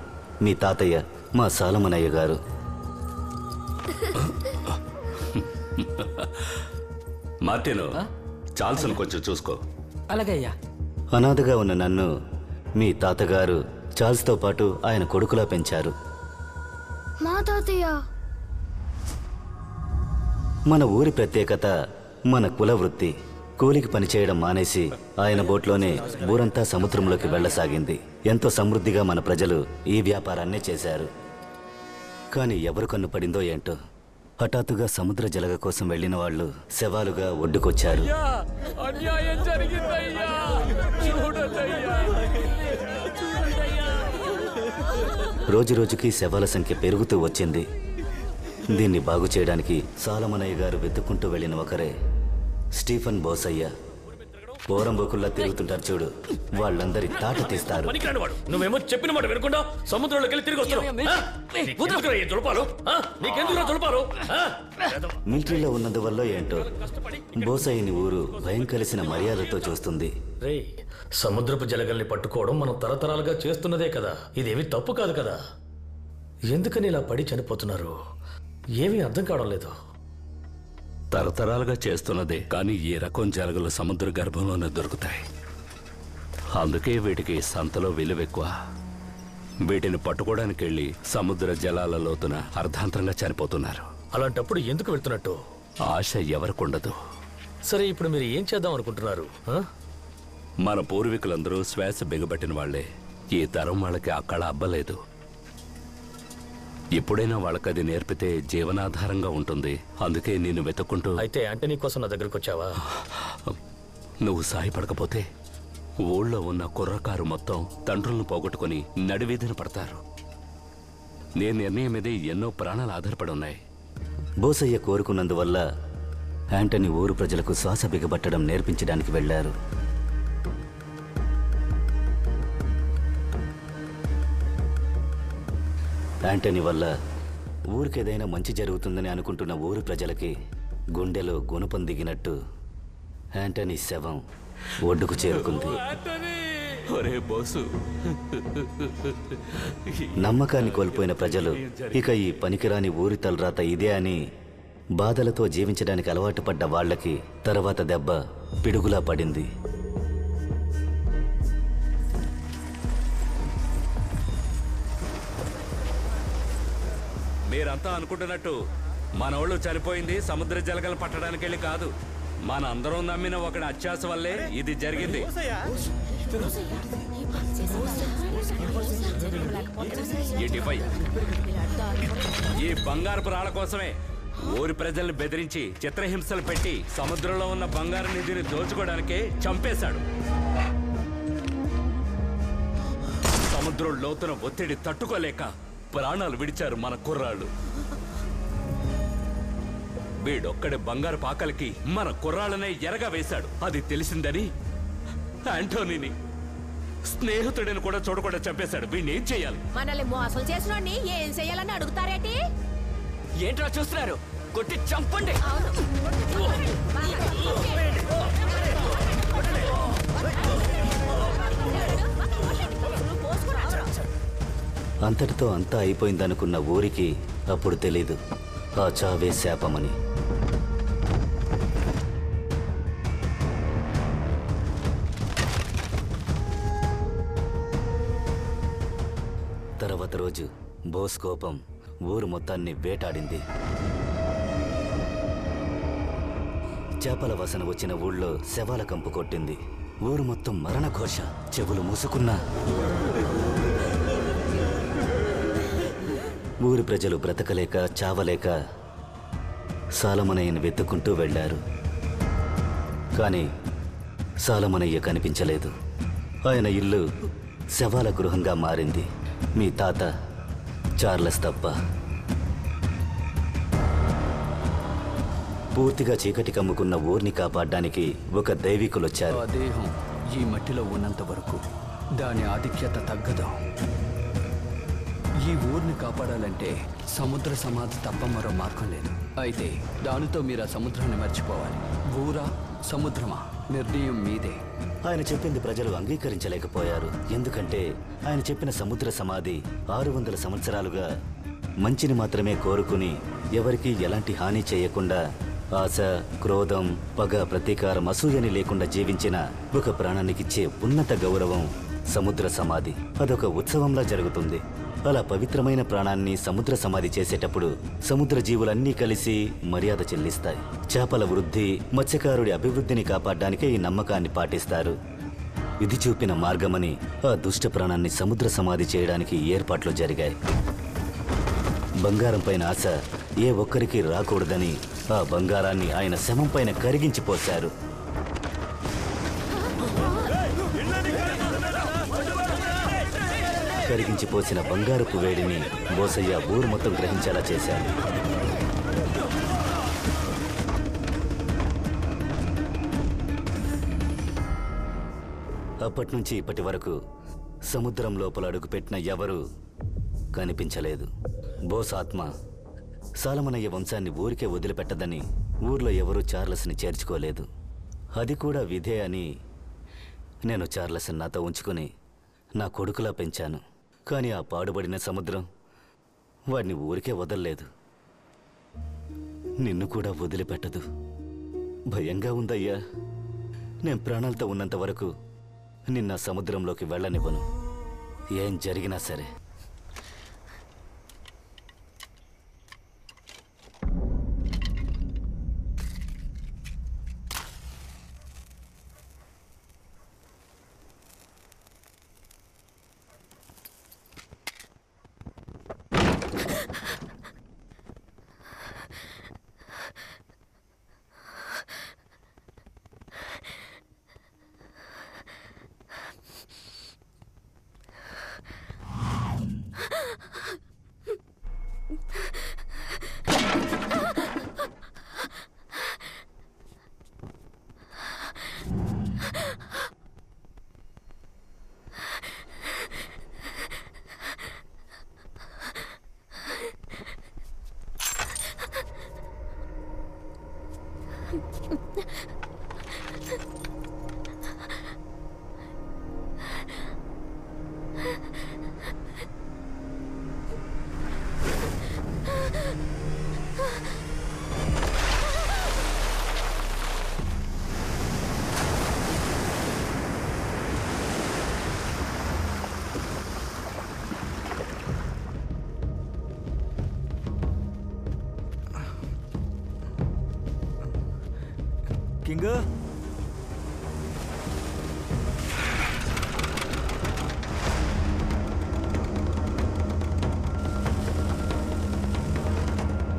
Speaker 10: మీ తాతయ్య, మా సాలమనయ్య గారు.
Speaker 17: మార్టిను, చాల్సన్ కొంచెం చూసుకో.
Speaker 1: అలాగయ్యా.
Speaker 10: అనాథగా ఉన్న నన్ను మీ తాతగారు చార్ల్స్తో పాటు ఆయన కొడుకులా పెంచారు.
Speaker 3: మా తాతయ్య.
Speaker 10: మన ఊరి ప్రత్యేకత మన కుల వృత్తి. కూలికి పనిచేయడం మానేసి ఆయన బోట్లోనే ఊరంతా సముద్రంలోకి వెళ్లసాగింది. ఎంతో సమృద్ధిగా మన ప్రజలు ఈ వ్యాపారాన్నే చేశారు. కానీ ఎవరు కన్ను పడిందో ఏంటో, హఠాత్తుగా సముద్ర జలగ కోసం వెళ్లిన వాళ్ళు శవాలుగా ఒడ్డుకొచ్చారు.
Speaker 11: అన్యాయం జరిగిందయ్యా, చూడదయ్యా.
Speaker 10: రోజురోజుకి శవాల సంఖ్య పెరుగుతూ వచ్చింది. దీన్ని బాగు చేయడానికి సాలమనయ్య గారు వెతుక్కుంటూ వెళ్లిన ఒకరే స్టీఫన్ బోసయ్య. పోరంబోకుల్లా తిరుగుతుంటారు చూడు, వాళ్ళందరి తాట తీస్తారు.
Speaker 8: నువ్వేమో చెప్పిన మాట వినకుండా సముద్రంలోకి వెళ్ళి తిరిగి వస్తున్నావు.
Speaker 10: మిలిటరీలో ఉన్నందువల్ల ఏంటో బోసయ్యని ఊరు భయం కలిసిన మర్యాదతో చూస్తుంది.
Speaker 8: రే, సముద్రపు జలగల్ని పట్టుకోవడం మనం తరతరాలుగా చేస్తున్నదే కదా, ఇదేమి తప్పు కాదు కదా. ఎందుకని ఇలా పడి చనిపోతున్నారు? ఏమీ అర్థం కావడం లేదు.
Speaker 17: తరతరాలుగా చేస్తున్నదే, కానీ ఈ రకం జలగలు సముద్ర గర్భంలోనే దొరుకుతాయి. అందుకే వీటికి సంతలో విలువ ఎక్కువ. వీటిని పట్టుకోవడానికి వెళ్ళి సముద్ర జలాల లోతున అర్ధాంతరంగా చనిపోతున్నారు.
Speaker 8: అలాంటప్పుడు ఎందుకు వెళ్తున్నట్టు?
Speaker 17: ఆశ ఎవరికుండదు.
Speaker 8: సరే, ఇప్పుడు మీరు ఏం చేద్దాం అనుకుంటున్నారు?
Speaker 17: మన పూర్వీకులందరూ శ్వాస బిగబట్టిన వాళ్లే. ఈ తరం వాళ్ళకి ఆ కళ అబ్బలేదు. ఎప్పుడైనా వాళ్ళకది నేర్పితే జీవనాధారంగా ఉంటుంది. అందుకే నేను వెతుక్కుంటూ.
Speaker 8: అయితే యాంటనీ కోసం నా దగ్గరకు వచ్చావా?
Speaker 17: నువ్వు సాయపడకపోతే ఊళ్ళో ఉన్న కుర్రకారు మొత్తం తండ్రులను పోగొట్టుకుని నడివీధిన పడతారు. నేను నిర్ణయం మీద ఎన్నో ప్రాణాలు ఆధారపడి ఉన్నాయి.
Speaker 10: బోసయ్య కోరుకున్నందువల్ల యాంటనీ ఊరు ప్రజలకు శ్వాస బిగబట్టడం నేర్పించడానికి వెళ్లారు. యాంటనీ వల్ల ఊరికేదైనా మంచి జరుగుతుందని అనుకుంటున్న ఊరు ప్రజలకి గుండెలో గుణపం దిగినట్టు యాంటనీ శవం ఒడ్డుకు చేరుకుంది. నమ్మకాన్ని కోల్పోయిన ప్రజలు ఇక ఈ పనికిరాని ఊరి తలరాత ఇదే అని బాధలతో జీవించడానికి అలవాటు పడ్డ వాళ్లకి తర్వాత దెబ్బ పిడుగులా పడింది.
Speaker 17: మీరంతా అనుకుంటున్నట్టు మనోళ్ళు చనిపోయింది సముద్ర జలగలు పట్టడానికి వెళ్ళి కాదు. మన అందరం నమ్మిన ఒకటి అత్యాస వల్లే ఇది జరిగింది. ఈ బంగారపు రాళ్ల కోసమే ఊరి ప్రజల్ని బెదిరించి చిత్రహింసలు పెట్టి సముద్రంలో ఉన్న బంగారు నిధిని దోచుకోవడానికే చంపేశాడు. సముద్రం లోతున ఒత్తిడి తట్టుకోలేక ప్రాణాలు విడిచారు మన కుర్రాళ్ళు. వీడొక్కడే బంగారు పాకలకి మన కుర్రాళ్ళనే ఎరగా వేశాడు. అది తెలిసిందని యాంటోనీని స్నేహితుడిని కూడా చూడకుండా చంపేశాడు. వీడిని ఏం చేయాలి?
Speaker 16: మనల్ని మోసం చేసినోడిని ఏం చెయ్యాలని అడుగుతారేటి?
Speaker 2: ఏంట్రా చూస్తున్నారు? కొట్టి చంపండి.
Speaker 10: అంతటితో అంతా అయిపోయిందనుకున్న ఊరికి అప్పుడు తెలీదు ఆ చావే శాపమని. తర్వాత రోజు బోస్ కోపం ఊరు మొత్తాన్ని వేటాడింది. చేపల వాసన వచ్చిన ఊళ్ళో శవాల కంపు కొట్టింది. ఊరు మొత్తం మరణ ఘోష. చెవులు మూసుకున్నా ఊరి ప్రజలు బ్రతకలేక చావలేక సాలమనయ్యను వెతుక్కుంటూ వెళ్లారు. కానీ సాలమనయ్య కనిపించలేదు. ఆయన ఇల్లు శవాల గృహంగా మారింది. మీ తాత చార్లెస్ తప్ప. పూర్తిగా చీకటి కమ్ముకున్న ఊరిని కాపాడడానికి ఒక దైవికులొచ్చారు.
Speaker 5: ఆ దేహం ఈ మట్టిలో ఉన్నంత వరకు దాని ఆధిక్యత తగ్గదు. ఈ ఊరిని కాపాడాలంటే సముద్ర సమాధి తప్ప మరో మార్గం లేదు. అయితే దానితో మీరు ఆ సముద్రాన్ని మర్చిపోవాలి. ఊరా సముద్రమా నిర్ణయం మీదే.
Speaker 10: ఆయన చెప్పింది ప్రజలు అంగీకరించలేకపోయారు. ఎందుకంటే ఆయన చెప్పిన సముద్ర సమాధి 600 సంవత్సరాలుగా మంచిని మాత్రమే కోరుకుని ఎవరికీ ఎలాంటి హాని చేయకుండా ఆశ, క్రోధం, పగ, ప్రతీకారం, అసూయని లేకుండా జీవించిన ఒక ప్రాణానికిచ్చే ఉన్నత గౌరవం సముద్ర సమాధి. అదొక ఉత్సవంలా జరుగుతుంది. అలా పవిత్రమైన ప్రాణాన్ని సముద్ర సమాధి చేసేటప్పుడు సముద్ర జీవులన్నీ కలిసి మర్యాద చెల్లిస్తాయి. చేపల వృద్ధి, మత్స్యకారుడి అభివృద్ధిని కాపాడడానికే ఈ నమ్మకాన్ని పాటిస్తారు. ఇది చూపిన మార్గమని ఆ దుష్ట ప్రాణాన్ని సముద్ర సమాధి చేయడానికి ఏర్పాట్లు జరిగాయి. బంగారం పైన ఆశ ఏ ఒక్కరికి రాకూడదని ఆ బంగారాన్ని ఆయన శవం పైన కరిగించిపోశారు. కరిగించిపోసిన బంగారపు వేడిని బోసయ్య ఊరు మొత్తం గ్రహించేలా చేశాడు. అప్పటినుంచి ఇప్పటి వరకు సముద్రం లోపల అడుగుపెట్టిన ఎవరూ కనిపించలేదు. బోస్ ఆత్మ సాలమనయ్య వంశాన్ని ఊరికే వదిలిపెట్టదని ఊర్లో ఎవరూ చార్లెస్ని చేర్చుకోలేదు. అది కూడా విధే అని నేను చార్లెస్ని నాతో ఉంచుకుని నా కొడుకులా పెంచాను. కానీ ఆ పాడుబడిన సముద్రం వాడిని ఊరికే వదల్లేదు. నిన్ను కూడా వదిలిపెట్టదు. భయంగా ఉందయ్యా. నేను ప్రాణాలతో ఉన్నంత వరకు నిన్న సముద్రంలోకి వెళ్ళనివ్వను. ఏం జరిగినా సరే.
Speaker 14: కింగ్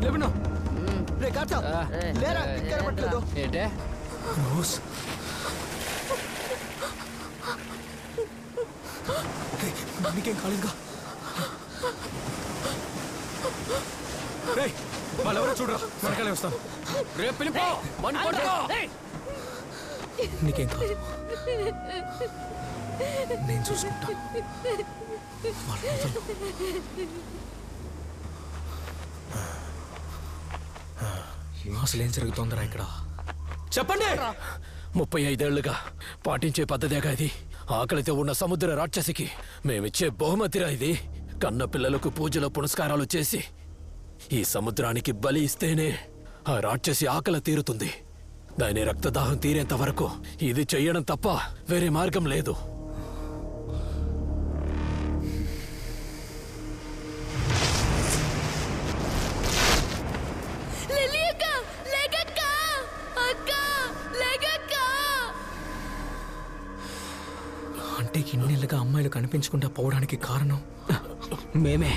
Speaker 9: లేవునా
Speaker 6: రే కాచా లేరా ఇక్కడ పట్టలేదు
Speaker 9: ఏంటే
Speaker 6: రోజ్ నీకేం కాలేదుగా
Speaker 9: వాళ్ళెవరో చూడరా వెనకాలే వస్తాను రేపు పిలిపో బండి పట్టుకో
Speaker 6: నీకేం కాదు నేను చూసుకుంటా అసలు ఏం జరుగుతోందిరా ఇక్కడ
Speaker 9: చెప్పండి 35 ఏళ్లుగా పాటించే పద్ధతేగా ఇది ఆకలితో ఉన్న సముద్ర రాక్షసికి మేమిచ్చే బహుమతిరా ఇది కన్న పిల్లలకు పూజలు పునస్కారాలు చేసి ఈ సముద్రానికి బలి ఇస్తేనే ఆ రాక్షసి ఆకలి తీరుతుంది దాని రక్తదాహం తీరేంత వరకు ఇది చెయ్యడం తప్ప వేరే మార్గం లేదు
Speaker 6: అంటే ఇన్నేళ్ళుగా అమ్మాయిలు కనిపించకుండా పోవడానికి కారణం మేమే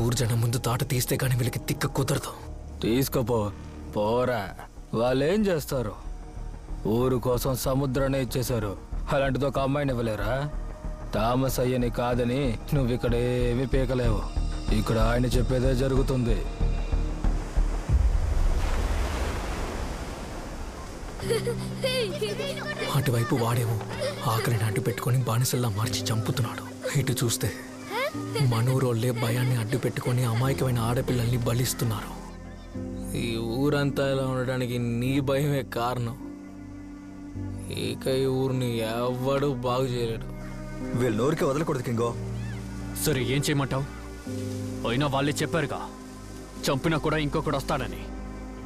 Speaker 6: ఊరు జనం ముందు తాట తీస్తే కానీ వీళ్ళకి తిక్క కుదరదు
Speaker 9: తీసుకోపో పోరా వాళ్ళేం చేస్తారు ఊరు కోసం సముద్రాన్ని ఇచ్చేశారు అలాంటిది ఒక అమ్మాయిని ఇవ్వలేరా థామస్ అయ్యని కాదని నువ్వు ఇక్కడ ఏమీ పీకలేవు ఇక్కడ ఆయన చెప్పేదే జరుగుతుంది
Speaker 6: అటువైపు వాడేమో ఆకలిని అడ్డు పెట్టుకొని బానిసల్లా మార్చి చంపుతున్నాడు ఇటు చూస్తే మనూరోళ్ళే భయాన్ని అడ్డు పెట్టుకొని అమాయకమైన ఆడపిల్లల్ని బలిస్తున్నారు
Speaker 9: ఈ ఊరంతా ఇలా ఉండడానికి నీ భయమే కారణం ఇక ఈ ఊరిని ఎవ్వడూ బాగు చేయలేడు
Speaker 14: వీళ్ళు నోరికి వదలకూడదు కింగో
Speaker 8: సరే ఏం చేయమంటావు అయినా వాళ్ళే చెప్పారుగా చంపినా కూడా ఇంకొకడు వస్తాడని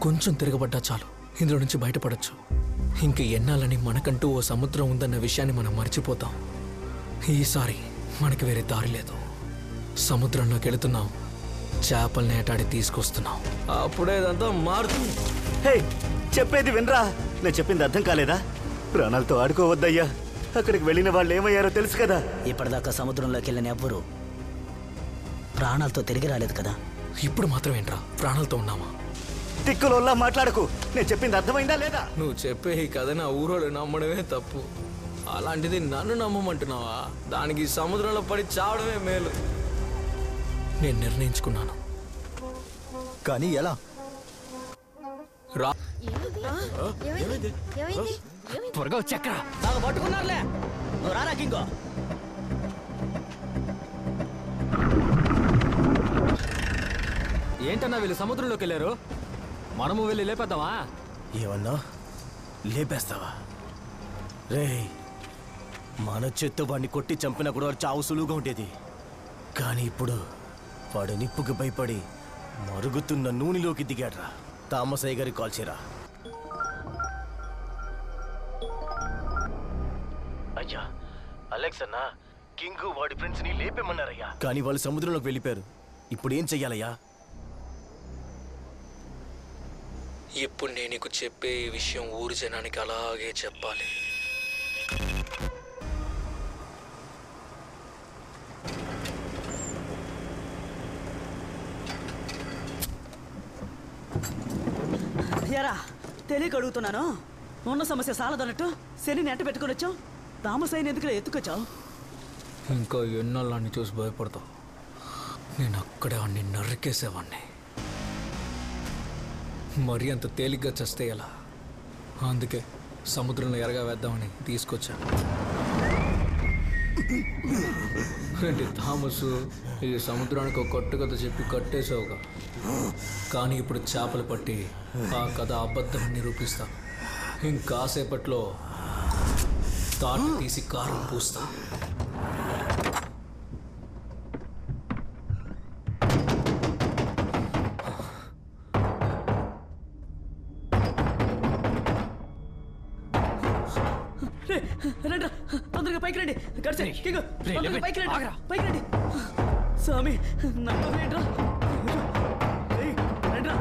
Speaker 6: కొంచెం తిరగబడ్డా చాలు ఇందులో నుంచి బయటపడచ్చు ఇంక ఎన్నాలని మనకంటూ ఓ సముద్రం ఉందన్న విషయాన్ని మనం మర్చిపోతాం ఈసారి మనకి వేరే దారి లేదు సముద్రంలోకి వెళుతున్నాం చేపల్ని ఏటాడి తీసుకొస్తున్నాం
Speaker 9: అప్పుడే ఇదంతా మారుతుంది
Speaker 10: హే చెప్పేది వినరా నేను చెప్పింది అర్థం కాలేదా ప్రాణాలతో ఆడుకోవద్దయ్యా అక్కడికి వెళ్ళిన వాళ్ళు ఏమయ్యారో తెలుసు కదా
Speaker 13: ఇప్పటిదాకా సముద్రంలోకి వెళ్ళిన ఎవ్వరు ప్రాణాలతో తిరిగి రాలేదు కదా
Speaker 6: ఇప్పుడు మాత్రం ఏంట్రా ప్రాణాలతో ఉన్నామా
Speaker 10: తిక్కులోలా మాట్లాడకు నేను చెప్పింది అర్థమైందా లేదా
Speaker 9: నువ్వు చెప్పే ఈ కథ నా ఊరోడు నమ్మడమే తప్పు అలాంటిది నన్ను నమ్మమంటున్నావా దానికి సముద్రంలో పడి చావడమే మేలు
Speaker 6: నేను నిర్ణయించుకున్నాను
Speaker 14: కానీ ఎలా
Speaker 9: రా
Speaker 8: త్వరగా వచ్చాక
Speaker 13: నాకు పట్టుకున్నారులే నువ్వు రారా కింగో
Speaker 8: ఏంటన్నా వీళ్ళు సముద్రంలోకి వెళ్ళారు మనము వెళ్ళి లేపేద్దామా
Speaker 18: ఏమన్నా లేపేస్తావా రే మన చేత్తో వాడిని కొట్టి చంపినా కూడా చావు సులువుగా ఉండేది కానీ ఇప్పుడు వాడు నిప్పుకి భయపడి మరుగుతున్న నూనెలోకి దిగాడ్రా తామసయ్య గారికి కాల్ చేయరా అయ్యా అలెక్స్ అన్న కింగ్ వాడి ఫ్రెండ్స్ ని లేపేమన్నారయ్యా కానీ వాళ్ళు సముద్రంలోకి వెళ్ళిపోయారు ఇప్పుడు ఏం చెయ్యాలయ్యా
Speaker 6: ఇప్పుడు నేను నీకు చెప్పే ఈ విషయం ఊరు జనానికి అలాగే చెప్పాలి
Speaker 13: ఎరా తెలియక అడుగుతున్నాను ఉన్న సమస్య సాలదన్నట్టు శని ఎంట పెట్టుకొని వచ్చావు తామసైన ఎందుకు ఎత్తుకొచ్చావు
Speaker 6: ఇంకా ఎన్నాళ్ళని చూసి భయపడతావు నేను అక్కడే అన్ని నరికేసేవాడిని మరీ అంత తేలిగ్గా చస్తే ఎలా అందుకే సముద్రంలో ఎరగా వేద్దామని తీసుకొచ్చాను అంటే థామస్ ఈ సముద్రానికి ఒక కొట్టు కథ చెప్పి కట్టేసావుగా కానీ ఇప్పుడు చేపలు పట్టి ఆ కథ అబద్ధం నిరూపిస్తా ఇంకాసేపట్లో తాట తీసి కారం పూస్తా
Speaker 13: రండి తొందరగా పైకి రండి గడిచే కింగ్ తొందరగా పైకి రండి పైకి రండి స్వామి నన్ను రండిరా రండిరా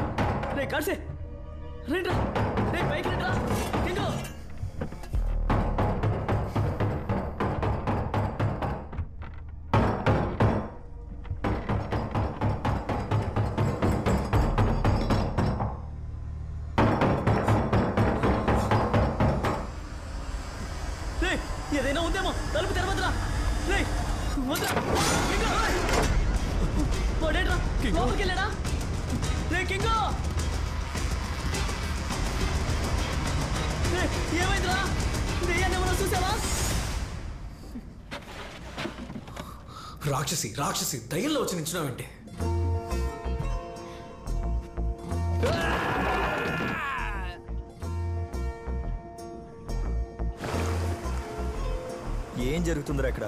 Speaker 13: రే గడిచే రండిరా రే పైకి రండిరా కింగ్ ఏదైనా ఉందేమో తలుపు తెరవద్దురా రే వద్దురా వాడేట్రా లోపలికి వెళ్ళాడా రే కింగో రే ఏమైందిరా దెయ్యాన్ని ఏమన్నా చూసావా
Speaker 9: రాక్షసి దయ్యంలో వచ్చి నించున్నావంటే
Speaker 14: ఏం జరుగుతుందిరా ఇక్కడ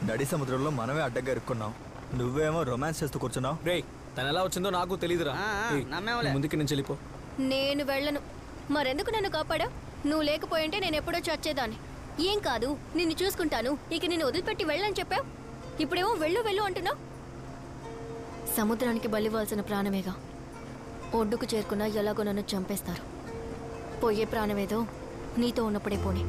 Speaker 14: నడి సముద్రంలో మనమే అడ్డగా ఇరుక్కున్నాం నువ్వేమో రొమాన్స్ చేస్తూ కూర్చున్నావు
Speaker 9: రే తను ఎలా వచ్చిందో నాకు తెలియదురా ముందుకి నుంచి వెళ్ళిపో
Speaker 12: నేను వెళ్ళను మరెందుకు నన్ను కాపాడా నువ్వు లేకపోయింటే నేను ఎప్పుడో చచ్చేదాన్ని ఏం కాదు నిన్ను చూసుకుంటాను ఇక నిన్ను వదిలిపెట్టి వెళ్ళని చెప్పావు ఇప్పుడేమో వెళ్ళు అంటున్నావు సముద్రానికి బలివ్వాల్సిన ప్రాణమేగా ఒడ్డుకు చేరుకున్నా ఎలాగో నన్ను చంపేస్తారు పోయే ప్రాణమేదో నీతో ఉన్నప్పుడే పోనీ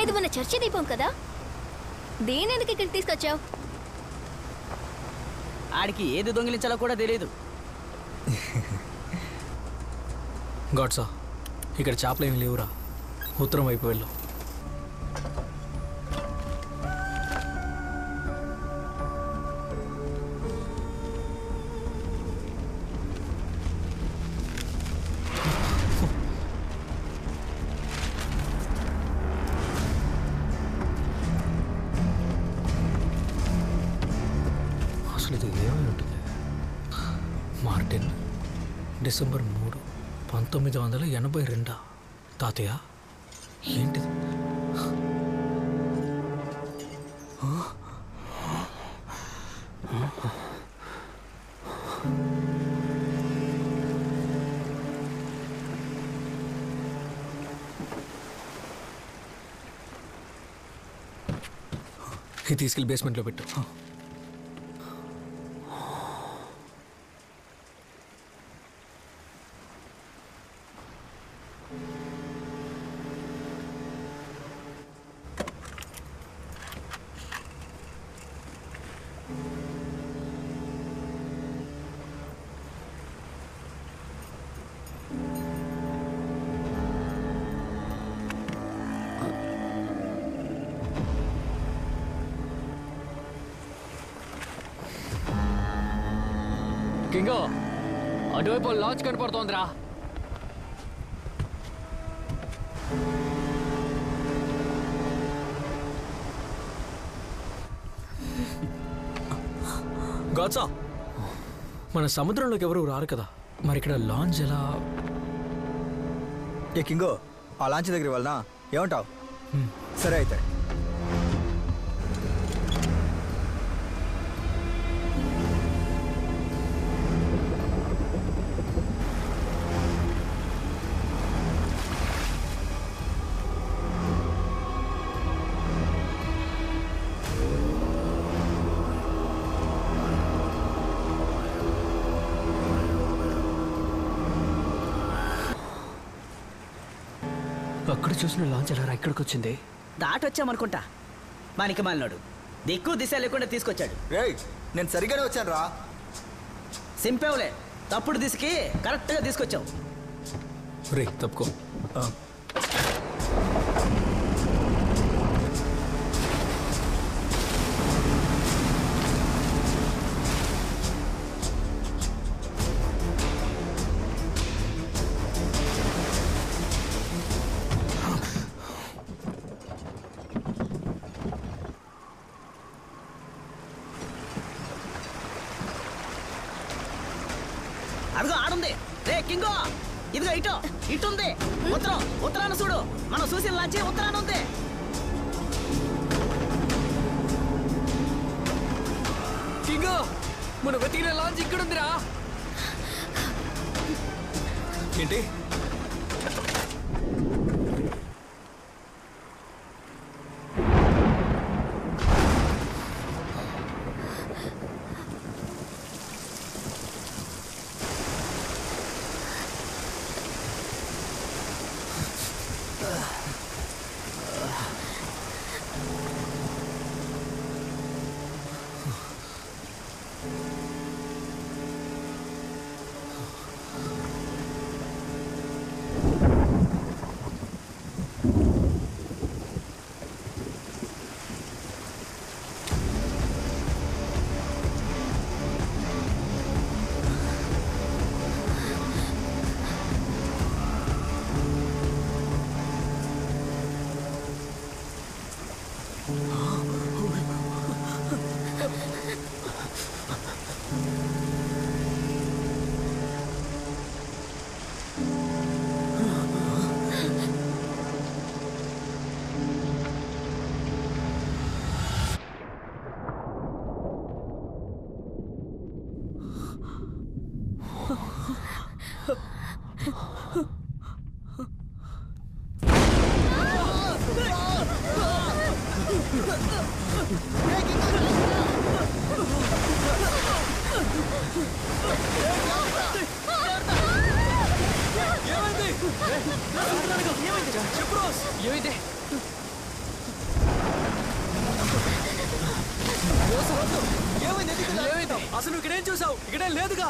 Speaker 12: ఇది మన చర్చి దీపం కదా దేనెందుకు ఇక్కడికి తీసుకొచ్చావు
Speaker 13: ఆడికి ఏది దొంగిలించాలో కూడా తెలియదు
Speaker 9: గాడ్సా ఇక్కడ చేపలు ఏమి లేవురా ఉత్తరం వైపు వెళ్ళు మార్టిన్ డిసెంబర్ 3, 1982 తాతయ్య ఏంటిది ఇది తీసుకెళ్ళి బేస్మెంట్లో పెట్టు
Speaker 2: కింగో అటువైపు లాంచ్ కనపడుతోందిరా
Speaker 9: గాడ్సా మన సముద్రంలోకి ఎవరు రారు కదా మరి ఇక్కడ లాంచ్ ఎలా
Speaker 14: ఏ కింగో ఆ లాంచ్ దగ్గర వెళ్ళనా ఏమంటావు సరే అయితే
Speaker 6: అక్కడ చూసిన లాంచ్ ఎలా ఇక్కడికి వచ్చింది
Speaker 13: దాటొచ్చామనుకుంటా మనకి మాలినాడు దిక్కు దిశ లేకుండా తీసుకొచ్చాడు
Speaker 14: నేను సరిగానే వచ్చాను రా
Speaker 13: సింపేవులే తప్పుడు దిశకి కరెక్ట్గా తీసుకొచ్చావు
Speaker 9: రే తప్పుకో
Speaker 13: అదిగో ఆడుంది రే కింగో ఇదిగో ఇటుంది ఉత్తరాన చూడు మనం చూసి లాంచి ఉత్తరాన ఉంది
Speaker 9: కింగో మన వెతికిన లాంచ్ ఇక్కడ ఉందిరా.
Speaker 6: ఏంటి? అసలు ఇక్కడేం చూసావు? ఇక్కడేం లేదుగా.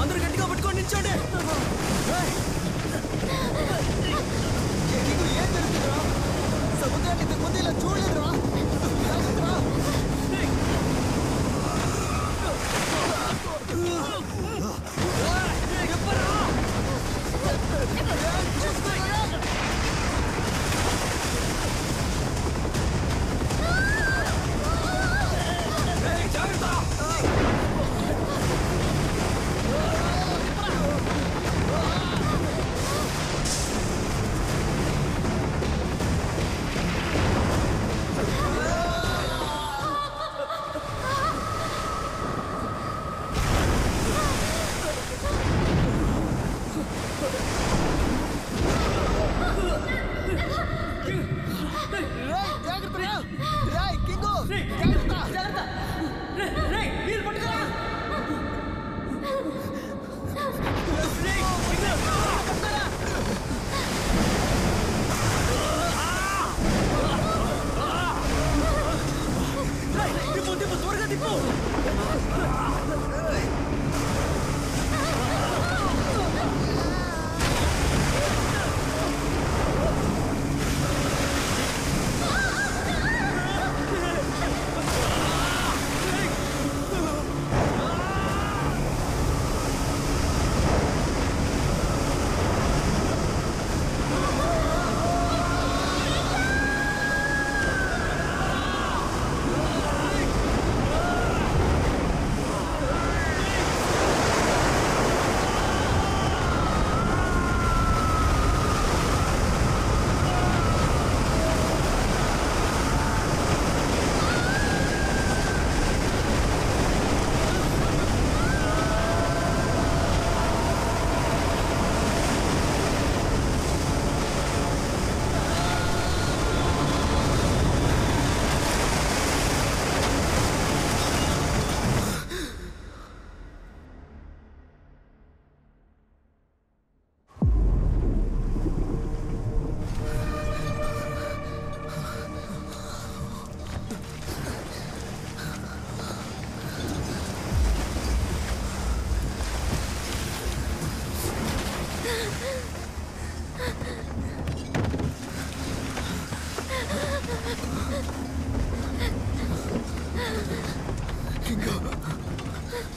Speaker 6: అందరూ గట్టిగా పట్టుకొని నిల్చోండి. ఏం జరుగుతుందిరా? సముద్రాన్ని ఇంతకు ముందు ఇలా చూడలేదురా.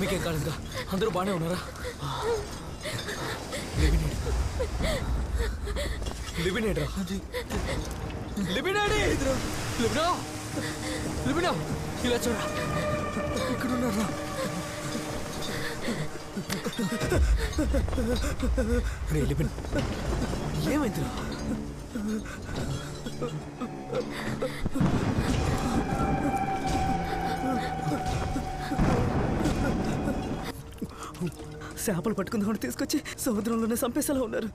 Speaker 6: మీకేం కాలేదుగా? అందరూ బాగానే ఉన్నారా? లిబినేట్ రా. లిబినేట్ లిబినా
Speaker 5: లిబినా ఇలా చూడరా, ఇక్కడ ఉన్నారా?
Speaker 6: రే లిబిన్, ఏమైందిరా?
Speaker 13: చేపలు పట్టుకుందామని తీసుకొచ్చి సముద్రంలోనే చంపేసేలా ఉన్నారు.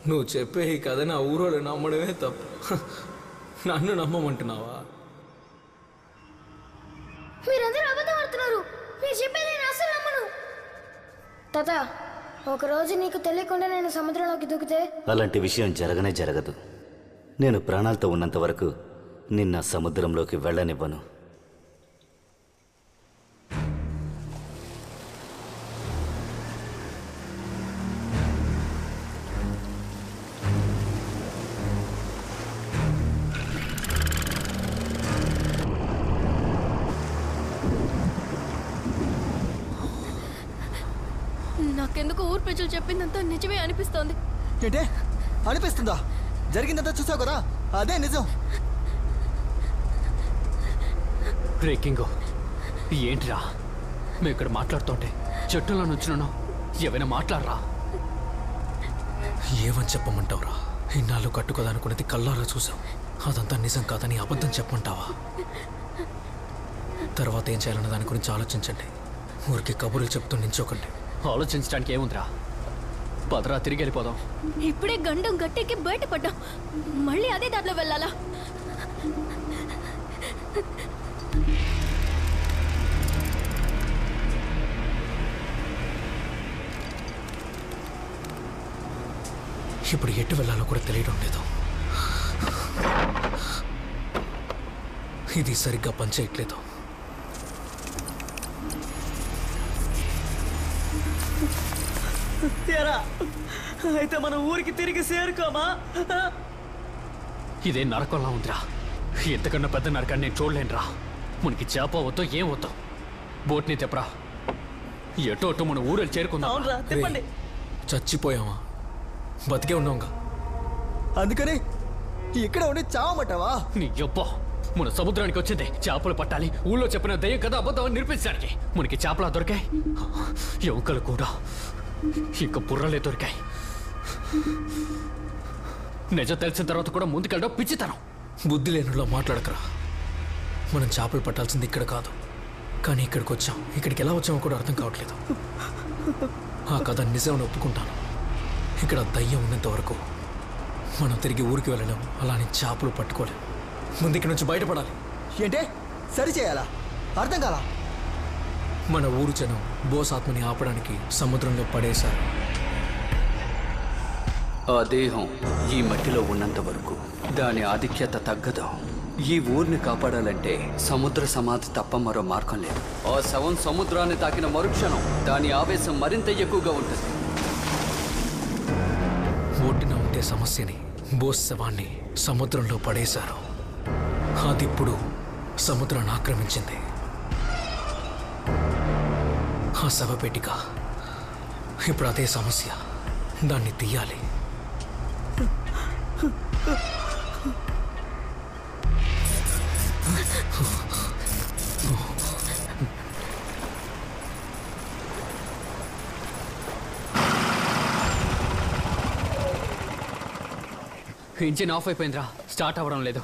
Speaker 9: నువ్వు చెప్పే ఈ కథ నా ఊరోళ్ళు నమ్మడమే తప్పు. నన్ను నమ్మమంటున్నావా?
Speaker 3: మీరందరూ అబద్ధం ఆడుతున్నారు. మీరు చెప్పేది నేను అసలు నమ్మను. తాత, ఒకరోజు నీకు తెలియకుండా నేను సముద్రంలోకి దూకితే?
Speaker 10: అలాంటి విషయం జరగనే జరగదు. నేను ప్రాణాలతో ఉన్నంత వరకు నిన్న సముద్రంలోకి వెళ్ళనివ్వను.
Speaker 12: నాకెందుకు ఊరు ప్రజలు చెప్పిందంతా నిజమే అనిపిస్తోంది.
Speaker 14: ఏంటే అనిపిస్తుందా? జరిగిందంతా చూసావు కదా, అదే నిజం.
Speaker 5: బ్రేకింగ్ ఏంటిరా? మేము ఇక్కడ మాట్లాడుతుంటే చెట్టులో నుంచున్నాను. ఏమైనా మాట్లాడరా?
Speaker 6: ఏమని చెప్పమంటావురా? ఇన్నాళ్ళు కట్టుకోదనుకున్నది కళ్ళారా చూసావు. అదంతా నిజం కాదని అబద్ధం చెప్పమంటావా? తర్వాత ఏం చేయాలన్న దాని గురించి ఆలోచించండి. ఊరికి కబుర్లు చెప్తూ నించోకండి.
Speaker 5: ఆలోచించడానికి ఏముందిరా? పదరా, తిరిగి వెళ్ళిపోదాం.
Speaker 12: ఇప్పుడే గండం గట్టెక్కి బయటపడ్డాం, మళ్ళీ అదే దారిలో వెళ్ళాలా?
Speaker 6: ఇప్పుడు ఎటు వెళ్ళాలో కూడా తెలియడం లేదు. ఇది సరిగ్గా పనిచేయట్లేదు.
Speaker 13: అయితే మనం ఊరికి తిరిగి చేరుకోమా?
Speaker 5: ఇదే నరకంలా ఉందిరా. ఎంతకన్నా పెద్ద నరకాన్ని నేను చూడలేనురా. మనకి చేప వద్దో ఏం వద్దో బోట్ని తెప్పరా. ఎటో అటు మన ఊరు చేరుకుందాం.
Speaker 6: చచ్చిపోయామా? బతికే ఉన్నాంగా.
Speaker 14: అందుకని ఇక్కడ ఉండి చావమంటావా?
Speaker 5: నీ యబ్బ, మన సముద్రానికి వచ్చింది చేపలు పట్టాలి. ఊళ్ళో చెప్పిన దయ్యం కదా అబద్ధం అని నిరూపించడానికి. మనకి చేపలా దొరికాయి, ఎముకలు కూడా ఇంకా బుర్రలే దొరికాయి. నిజం తెలిసిన తర్వాత కూడా ముందుకెళ్ళడం పిచ్చితనం.
Speaker 6: బుద్ధి లేనులో మాట్లాడకరా. మనం చేపలు పట్టాల్సింది ఇక్కడ కాదు, కానీ ఇక్కడికి వచ్చాం. ఇక్కడికి ఎలా వచ్చామో కూడా అర్థం కావట్లేదు. ఆ కథ నిజం ఒప్పుకుంటాను. ఇక్కడ దయ్యం ఉన్నంత వరకు మనం తిరిగి ఊరికి వెళ్ళలేం. అలానే చేపలు పట్టుకోలేం. ముందు ఇక్కడి నుంచి బయటపడాలి.
Speaker 14: ఏంటే సరి చేయాలా? అర్థం కాలా?
Speaker 6: మన ఊరు జనం బోస్ ఆత్మని ఆపడానికి సముద్రంలో పడేశారు.
Speaker 5: ఆ దేహం ఈ మట్టిలో ఉన్నంత వరకు దాని ఆధిక్యత తగ్గదు. ఈ ఊరిని కాపాడాలంటే సముద్ర సమాధి తప్ప మరో మార్గం లేదు. ఆ శవం సముద్రాన్ని తాకిన మరుక్షణం దాని ఆవేశం మరింత ఎక్కువగా ఉంటుంది.
Speaker 6: ఒడ్డున ఉండే సమస్యని బోస్ శవాన్ని సముద్రంలో పడేశారు. అది ఇప్పుడు సముద్రాన్ని ఆక్రమించింది. ఆ శవపేటిక ఇప్పుడు అదే సమస్య. దాన్ని తీయాలి.
Speaker 5: ఇంజిన్ ఆఫ్ అయిపోయిందిరా, స్టార్ట్ అవ్వడం లేదు.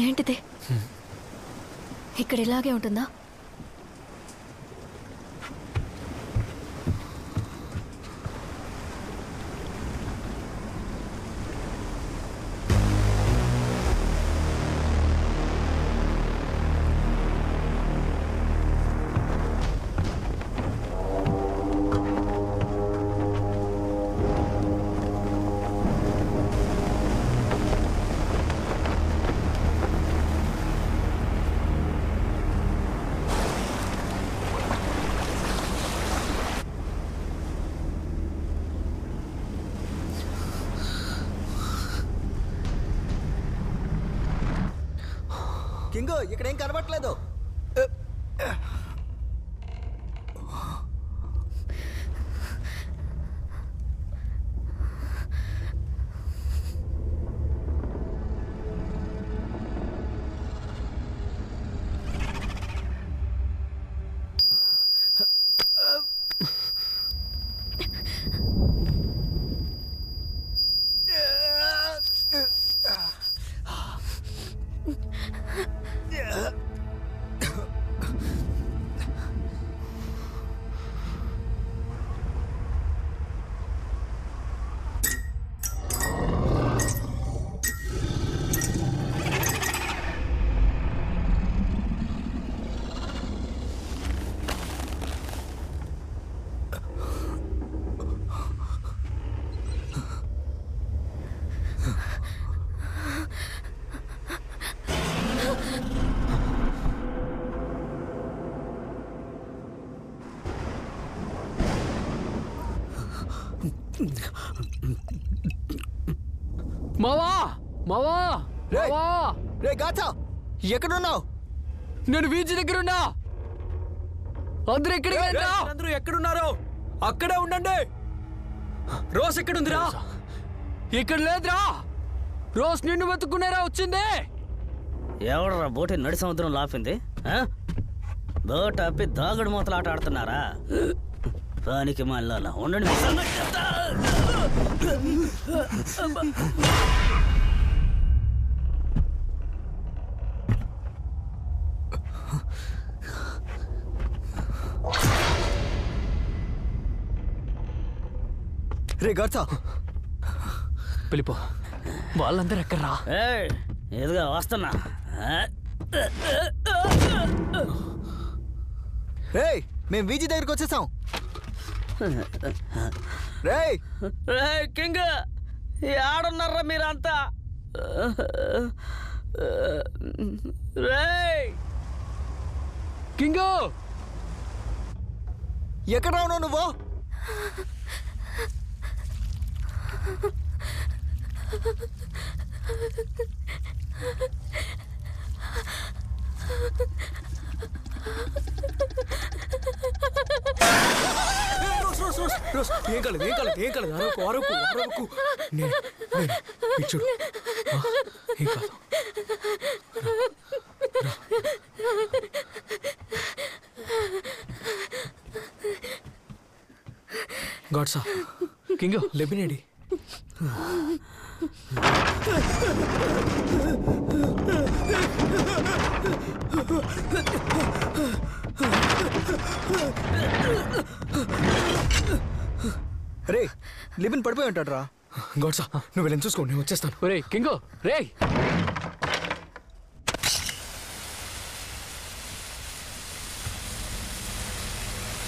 Speaker 12: ఏంటిది? ఇక్కడ ఇలాగే ఉంటుందా?
Speaker 14: కింగు ఇక్కడేం కనబట్లేదు.
Speaker 9: మావా మావా మావా
Speaker 14: రే గాచా ఎక్కడున్నావు?
Speaker 9: నేను బీచ్ దగ్గర ఉన్నా. అందరూ అందరూ ఎక్కడున్నారు? అక్కడే ఉండండి. రోజ్ ఎక్కడుందిరా? ఇక్కడ లేదురా. రోజ్ నిన్ను వెతుక్కునేరా వచ్చింది.
Speaker 19: ఎవడరా బోటి నడి సముద్రం లాపింది? బోట్ ఆపి దాగుడు మూతలు ఆట ఆడుతున్నారా? పనికి మళ్ళా ఉండండి.
Speaker 14: రే గాచా
Speaker 9: వెళ్ళిపో. వాళ్ళందరూ ఎక్కడ్రా?
Speaker 19: ఎదుగా వస్తున్నా.
Speaker 14: రే మేము వీజీ దగ్గరికి వచ్చేసాం. రే
Speaker 19: కింగ్ ఆడున్నారా మీరంతా? రే
Speaker 9: కింగు
Speaker 14: ఎక్కడ రావున్నావు నువ్వు?
Speaker 6: ఏం కాలేదు ఏం కాలేదు ఏం కాలేదు. అరవకు అరవకు అరవకు. చూడు ఏం కాదు. గాడ్సా కింగ్ లెబినేడి.
Speaker 14: రే లిబిన్ పడిపోయి ఉంటాడు రా.
Speaker 6: గాడ్సా నువ్వు వెళ్ళని చూసుకో, నేను వచ్చేస్తాను.
Speaker 9: రే కింగో రే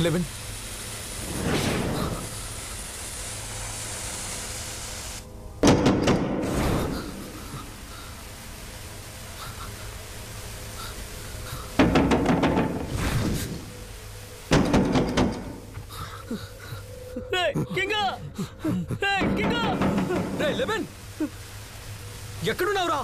Speaker 6: లెబిన్ ఎక్కడున్నావురా?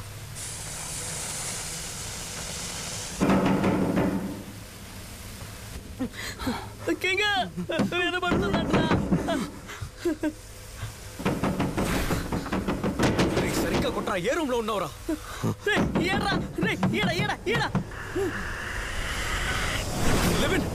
Speaker 6: సరిగ్గా కొట్టరా. ఏ రూమ్ లో ఉన్నావురా? లెవిన్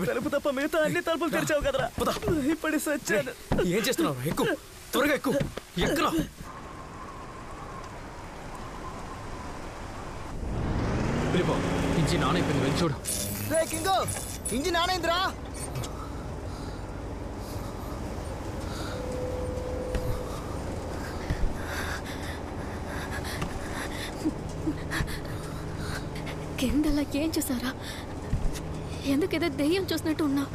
Speaker 13: తలుపు తప్ప మిగతా అన్ని తలుపులు తెరిచావు కదరా. ఇప్పటి సచ్చాను.
Speaker 6: ఏం చేస్తున్నావు? ఎక్కువ త్వరగా ఎక్కువ. ఎక్కరా?
Speaker 9: వెళ్ళిపో ఇంజిన్ ఆన్ అయిపోయింది వెళ్ళి చూడు.
Speaker 14: రే కింగు ఇంజిన్ ఆన్ అయిందిరా.
Speaker 12: కిందలా ఏం చూసారా? ఎందుకేదో దెయ్యం చూసినట్టు ఉన్నా.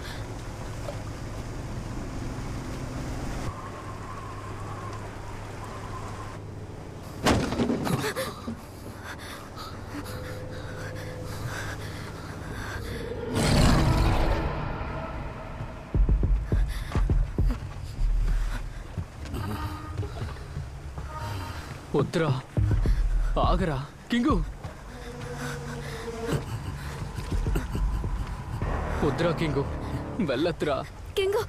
Speaker 9: వద్దురా, ఆగరా కింగు. వద్దురా కింగు, వెళ్ళొద్దురా.
Speaker 12: కింగు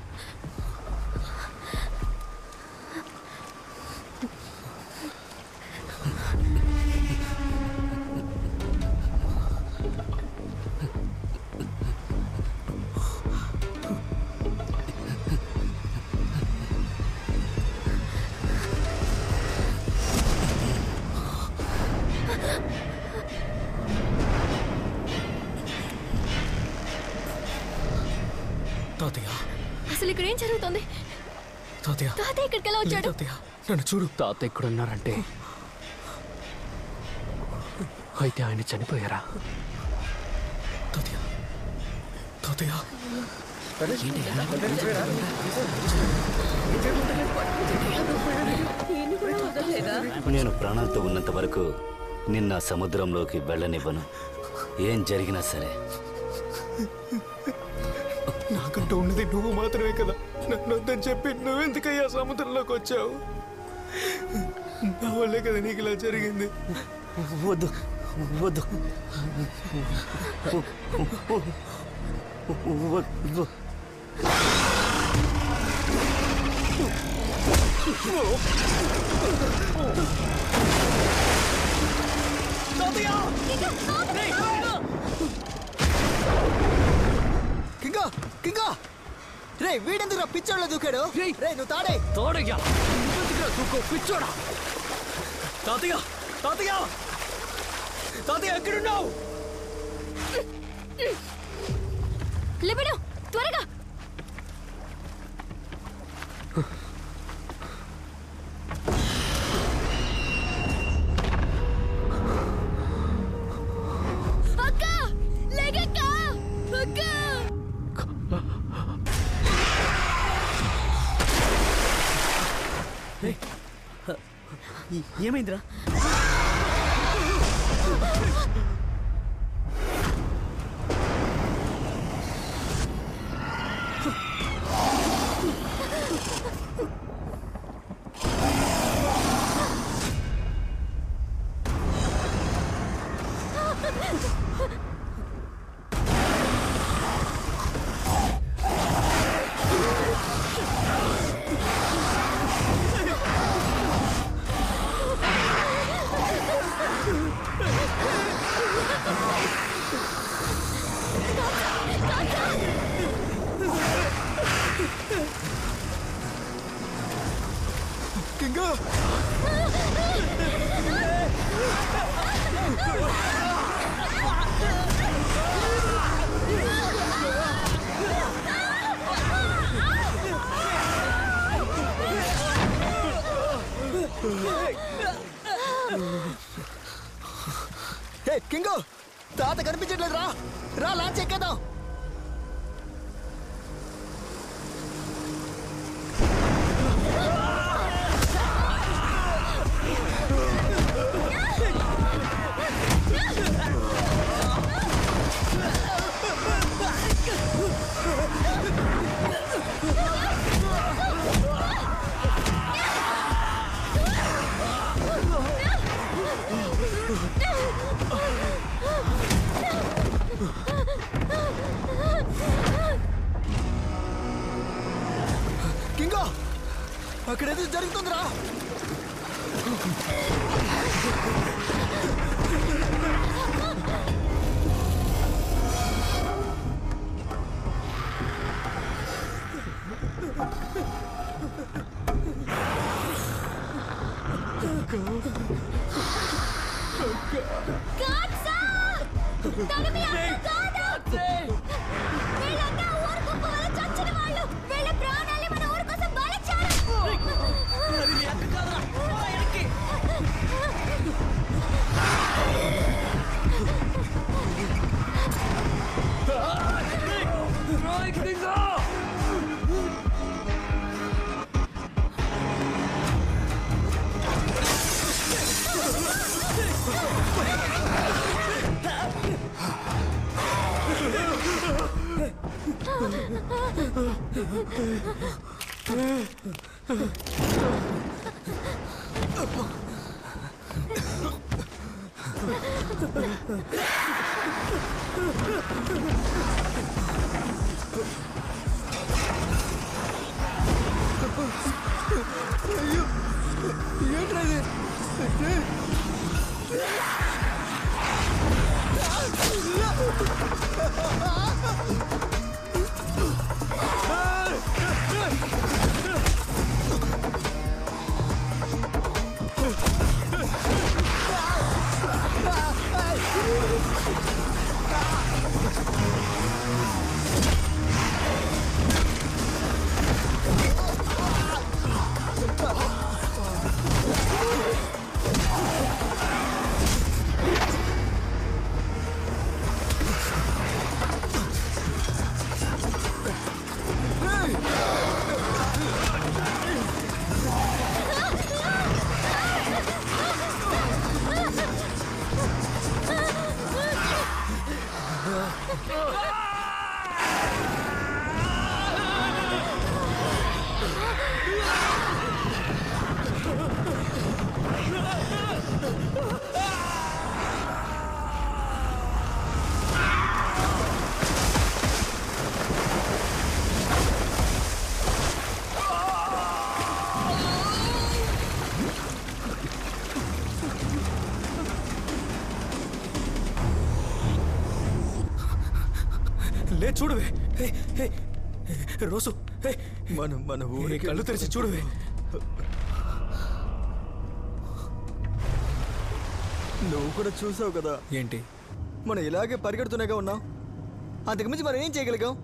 Speaker 12: అసలు ఇక్కడ ఏం జరుగుతుంది? తాతయ్య ఇక్కడికి ఎలా వచ్చాడు?
Speaker 9: నన్ను చూడు. తాత ఎక్కడున్నారంటే అయితే ఆయన చనిపోయారా?
Speaker 10: నేను ప్రాణాలతో ఉన్నంత వరకు నిన్న సముద్రంలోకి వెళ్ళనివ్వను. ఏం జరిగినా సరే.
Speaker 6: నాకంటూ ఉన్నది నువ్వు మాత్రమే కదా. నన్ను వద్దని చెప్పి నువ్వెందుకయ్యా సముద్రంలోకి వచ్చావు? నా వల్లే కదా నీకు ఇలా జరిగింది.
Speaker 10: వద్దు వద్దు వద్దు.
Speaker 14: కింగా కింగా రే వీడెందుకు పిచ్చోళ్ళ దూకాడు? రే నువ్వు తాడే
Speaker 9: తోడయ్యా పిచ్చోడా. తాతయ్య తాతయ్య తాతయ్య ఎక్కడున్నావు?
Speaker 12: లిబిడు త్వరగా. అక్క లేగక్క అక్క.
Speaker 13: ఏమైందిరా?
Speaker 14: కింగా కింగు తాత కనిపించట్లేదు. రా రా లాంచ్ ఎక్కేద్దాం. కింగా అక్కడేదో జరుగుతుందిరా.
Speaker 12: తను మీ అక్క కాదు. వీళ్ళంతా ఊరు కుప్ప వల్ల చచ్చిన వాళ్ళు. వీళ్ళ ప్రాణాల్ని మన ఊరు కోసం బలిచ్చారు.
Speaker 6: అది మీ అక్క కాదురా. పోరా వెనక్కి. లే చూడవే. రోజు మన ఊరి కళ్ళు తెరిచి చూడవే.
Speaker 14: నువ్వు కూడా చూసావు కదా
Speaker 9: ఏంటి?
Speaker 14: మనం ఇలాగే పరిగెడుతూనేగా ఉన్నాం. అంతకుమించి మనం ఏం చేయగలిగాం?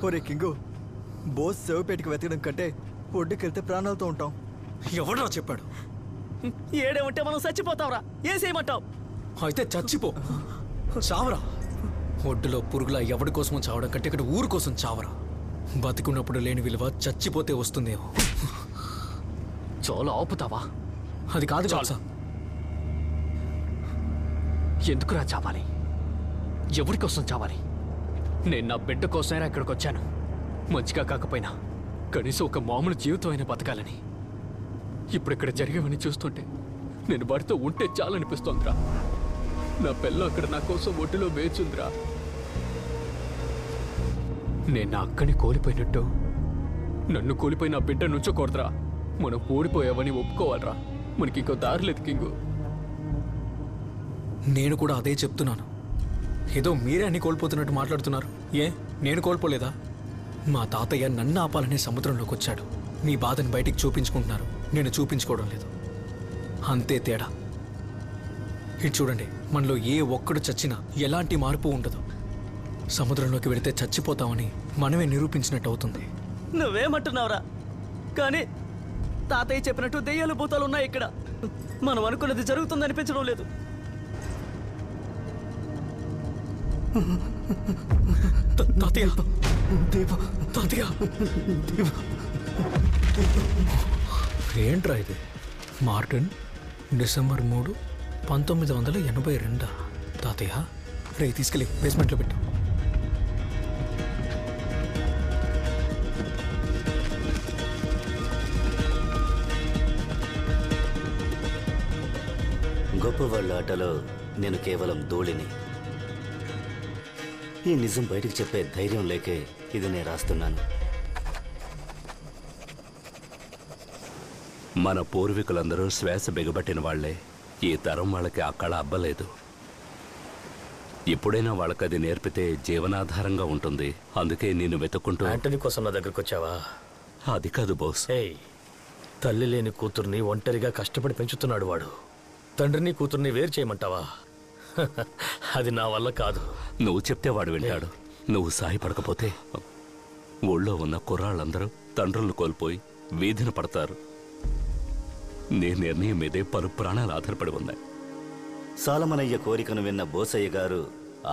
Speaker 14: ఒరే కింగు, బోస్ శవపేటకి వెతకడం కంటే ఒడ్డుకెళ్తే ప్రాణాలతో ఉంటాం.
Speaker 6: ఎవడో చెప్పాడు? ఏడే ఉంటే మనం చచ్చిపోతావురా. ఏం చేయమంటావు?
Speaker 9: అయితే చచ్చిపో, చావరా. ఒడ్డులో పురుగులా ఎవడి కోసమో చావడం కంటే ఇక్కడ ఊరు కోసం చావరా. బతికున్నప్పుడు లేని విలువ చచ్చిపోతే వస్తుందేమో.
Speaker 2: చాలా ఆపుతావా?
Speaker 9: అది కాదు చాలు.
Speaker 2: ఎందుకురా చావాలి? ఎవరి కోసం చావాలి? నేను నా బిడ్డ కోసమైనా ఇక్కడికి వచ్చాను. మంచిగా కాకపోయినా కనీసం ఒక మామూలు జీవితం అయినా బతకాలని. ఇప్పుడు ఇక్కడ జరిగేవని చూస్తుంటే నేను వాడితో ఉంటే చాలనిపిస్తోందిరా. నా పిల్ల అక్కడ నా కోసం ఒడ్డులో వేచుందిరా. నేను నా అక్కని కోల్పోయినట్టు నన్ను కోల్పోయి నా బిడ్డ నుంచోకూడదురా. మనం ఓడిపోయావని ఒప్పుకోవాలరా. మనకి ఇంకో దారి లేదు కింగు.
Speaker 9: నేను కూడా అదే చెప్తున్నాను. ఏదో మీరే అన్ని కోల్పోతున్నట్టు మాట్లాడుతున్నారు. ఏ నేను కోల్పోలేదా? మా తాతయ్య నన్ను ఆపాలనే సముద్రంలోకి వచ్చాడు. మీ బాధని బయటికి చూపించుకుంటున్నారు, నేను చూపించుకోవడం లేదు. అంతే తేడా. ఇటు చూడండి, మనలో ఏ ఒక్కడు చచ్చినా ఎలాంటి మార్పు ఉండదు. సముద్రంలోకి వెళితే చచ్చిపోతామని మనమే నిరూపించినట్టు అవుతుంది.
Speaker 6: నువ్వేమంటున్నావురా? కానీ తాతయ్య చెప్పినట్టు దెయ్యాలు భూతాలు ఉన్నాయి ఇక్కడ. మనం అనుకున్నది జరుగుతుందనిపించడం లేదు.
Speaker 9: తాతయ్య, తాతయ్య, ఏంట్రా ఇది? Martin, December 3, 1982. తాతయ్య, రే తీసుకెళ్ళి బేస్మెంట్లో పెట్టు.
Speaker 10: గొప్పవాళ్ళ ఆటలో నేను కేవలం ధూళిని. ఈ నిజం బయటకు చెప్పే ధైర్యం లేకే ఇది నేను రాస్తున్నాను.
Speaker 17: మన పూర్వీకులందరూ శ్వాస బిగబట్టిన వాళ్లే. ఈ తరం వాళ్ళకి ఆ కళ అబ్బలేదు. ఎప్పుడైనా వాళ్ళకి అది నేర్పితే జీవనాధారంగా ఉంటుంది. అందుకే నేను వెతుక్కుంటూ.
Speaker 19: యాంటనీ కోసం నా దగ్గరకు వచ్చావా?
Speaker 17: అది కాదు బాస్.
Speaker 19: తల్లి లేని కూతుర్ని ఒంటరిగా కష్టపడి పెంచుతున్నాడు వాడు. తండ్రిని కూతుర్ని వేరు చేయమంటావా?
Speaker 8: అది నా వల్ల కాదు.
Speaker 17: నువ్వు చెప్తే వాడు వింటాడు. నువ్వు సాయపడకపోతే ఊళ్ళో ఉన్న కుర్రాళ్ళందరూ తండ్రులను కోల్పోయి వీధిన పడతారు. నీ నిర్ణయం మీదే పలు ప్రాణాలు ఆధారపడి ఉన్నాయి.
Speaker 10: సాలమనయ్య కోరికను విన్న బోసయ్య గారు